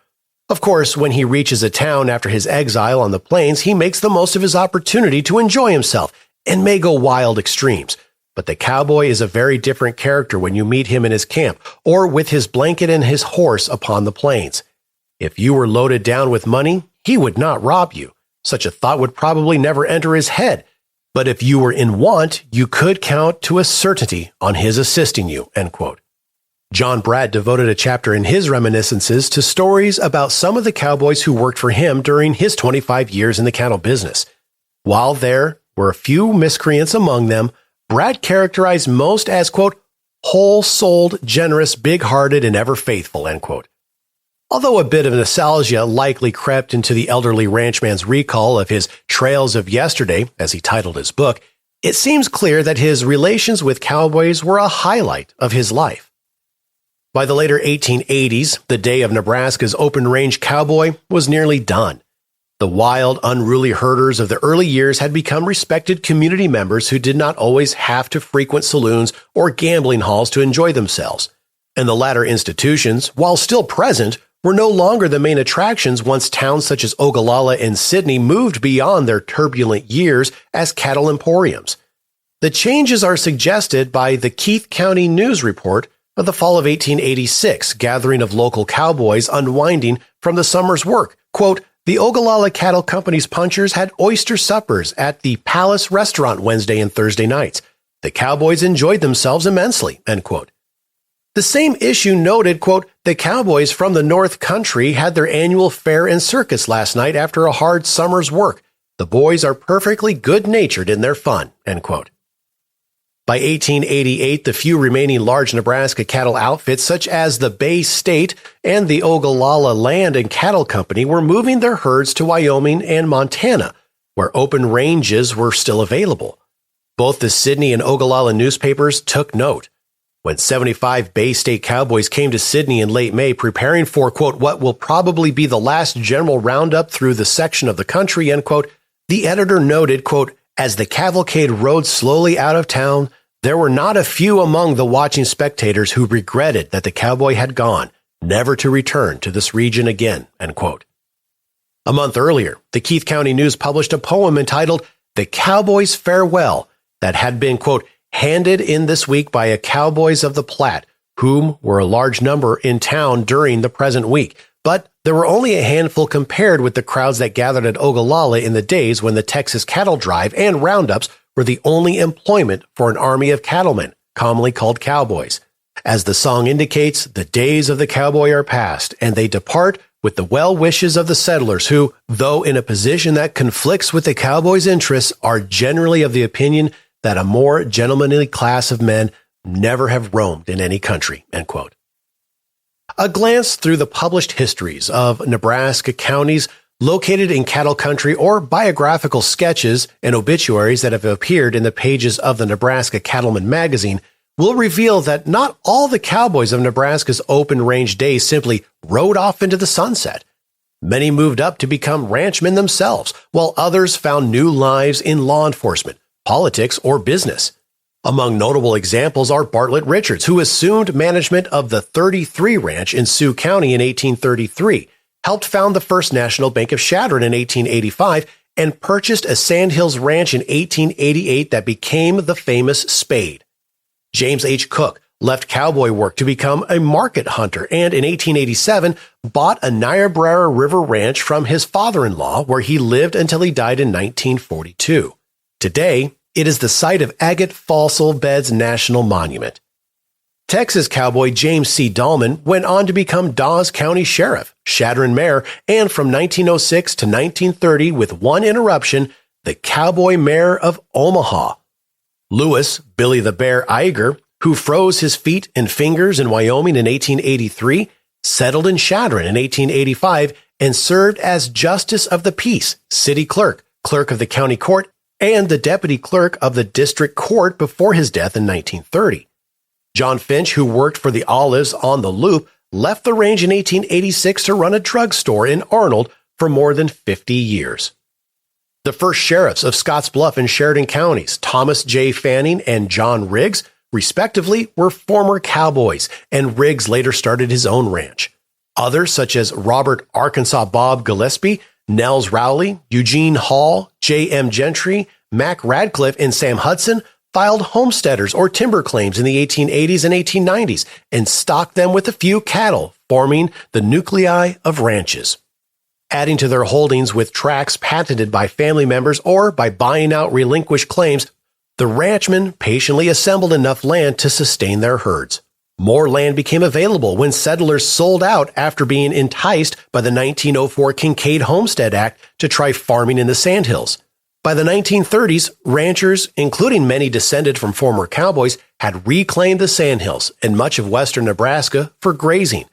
Of course, when he reaches a town after his exile on the plains, he makes the most of his opportunity to enjoy himself and may go wild extremes. But the cowboy is a very different character when you meet him in his camp or with his blanket and his horse upon the plains. If you were loaded down with money, he would not rob you. Such a thought would probably never enter his head. But if you were in want, you could count to a certainty on his assisting you," end quote. John Bradt devoted a chapter in his reminiscences to stories about some of the cowboys who worked for him during his 25 years in the cattle business. While there were a few miscreants among them, Bradt characterized most as, quote, "whole-souled, generous, big-hearted, and ever faithful," end quote. Although a bit of nostalgia likely crept into the elderly ranchman's recall of his Trails of Yesterday, as he titled his book, it seems clear that his relations with cowboys were a highlight of his life. By the later 1880s, the day of Nebraska's open-range cowboy was nearly done. The wild, unruly herders of the early years had become respected community members who did not always have to frequent saloons or gambling halls to enjoy themselves. And the latter institutions, while still present, were no longer the main attractions once towns such as Ogallala and Sydney moved beyond their turbulent years as cattle emporiums. The changes are suggested by the Keith County News report of the fall of 1886, gathering of local cowboys unwinding from the summer's work. Quote, "The Ogallala Cattle Company's punchers had oyster suppers at the Palace Restaurant Wednesday and Thursday nights. The cowboys enjoyed themselves immensely," end quote. The same issue noted, quote, "The cowboys from the North Country had their annual fair and circus last night after a hard summer's work. The boys are perfectly good-natured in their fun," end quote. By 1888, the few remaining large Nebraska cattle outfits, such as the Bay State and the Ogallala Land and Cattle Company, were moving their herds to Wyoming and Montana, where open ranges were still available. Both the Sydney and Ogallala newspapers took note. When 75 Bay State cowboys came to Sydney in late May, preparing for, quote, "what will probably be the last general roundup through the section of the country," end quote, the editor noted, quote, "As the cavalcade rode slowly out of town, there were not a few among the watching spectators who regretted that the cowboy had gone, never to return to this region again," end quote. A month earlier, the Keith County News published a poem entitled "The Cowboy's Farewell" that had been, quote, "handed in this week by a cowboys of the Platte, whom were a large number in town during the present week. But there were only a handful compared with the crowds that gathered at Ogallala in the days when the Texas cattle drive and roundups were the only employment for an army of cattlemen, commonly called cowboys. As the song indicates, the days of the cowboy are past, and they depart with the well wishes of the settlers who, though in a position that conflicts with the cowboys' interests, are generally of the opinion that a more gentlemanly class of men never have roamed in any country," end quote. A glance through the published histories of Nebraska counties located in cattle country, or biographical sketches and obituaries that have appeared in the pages of the Nebraska Cattleman magazine, will reveal that not all the cowboys of Nebraska's open range days simply rode off into the sunset. Many moved up to become ranchmen themselves, while others found new lives in law enforcement, politics, or business. Among notable examples are Bartlett Richards, who assumed management of the 33 Ranch in Sioux County in 1833, helped found the First National Bank of Chadron in 1885, and purchased a Sandhills Ranch in 1888 that became the famous Spade. James H. Cook left cowboy work to become a market hunter, and in 1887 bought a Niobrara River Ranch from his father-in-law, where he lived until he died in 1942. Today, it is the site of Agate Fossil Beds National Monument. Texas cowboy James C. Dahlman went on to become Dawes County Sheriff, Chadron Mayor, and from 1906 to 1930, with one interruption, the Cowboy Mayor of Omaha. Lewis Billy the Bear Iger, who froze his feet and fingers in Wyoming in 1883, settled in Chadron in 1885 and served as Justice of the Peace, City Clerk, Clerk of the County Court, and the Deputy Clerk of the District Court before his death in 1930. John Finch, who worked for the Olives on the Loop, left the range in 1886 to run a drugstore in Arnold for more than 50 years. The first sheriffs of Scottsbluff and Sheridan counties, Thomas J. Fanning and John Riggs, respectively, were former cowboys, and Riggs later started his own ranch. Others, such as Robert Arkansas Bob Gillespie, Nels Rowley, Eugene Hall, J.M. Gentry, Mac Radcliffe, and Sam Hudson, filed homesteaders or timber claims in the 1880s and 1890s and stocked them with a few cattle, forming the nuclei of ranches. Adding to their holdings with tracts patented by family members or by buying out relinquished claims, the ranchmen patiently assembled enough land to sustain their herds. More land became available when settlers sold out after being enticed by the 1904 Kincaid Homestead Act to try farming in the Sandhills. By the 1930s, ranchers, including many descended from former cowboys, had reclaimed the Sandhills and much of western Nebraska for grazing.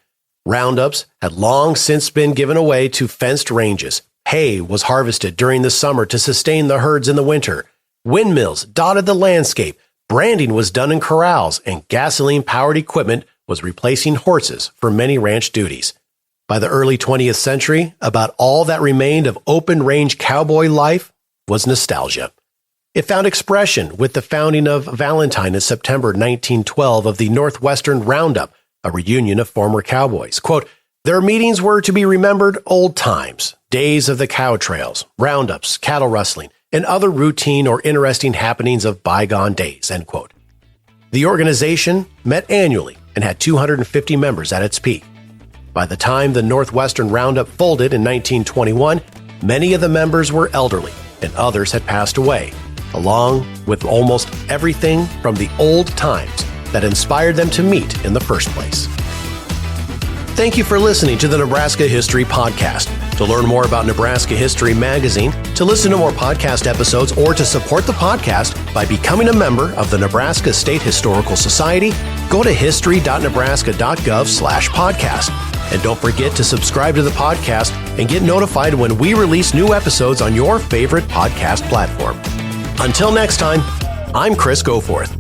Roundups had long since been given away to fenced ranges. Hay was harvested during the summer to sustain the herds in the winter. Windmills dotted the landscape. Branding was done in corrals, and gasoline-powered equipment was replacing horses for many ranch duties. By the early 20th century, about all that remained of open-range cowboy life was nostalgia. It found expression with the founding of Valentine in September 1912 of the Northwestern Roundup, a reunion of former cowboys. Quote, "Their meetings were to be remembered old times, days of the cow trails, roundups, cattle rustling, and other routine or interesting happenings of bygone days," end quote. The organization met annually and had 250 members at its peak. By the time the Northwestern Roundup folded in 1921, many of the members were elderly and others had passed away, along with almost everything from the old times that inspired them to meet in the first place. Thank you for listening to the Nebraska History Podcast. To learn more about Nebraska History Magazine, to listen to more podcast episodes, or to support the podcast by becoming a member of the Nebraska State Historical Society, go to history.nebraska.gov/podcast. And don't forget to subscribe to the podcast and get notified when we release new episodes on your favorite podcast platform. Until next time, I'm Chris Goforth.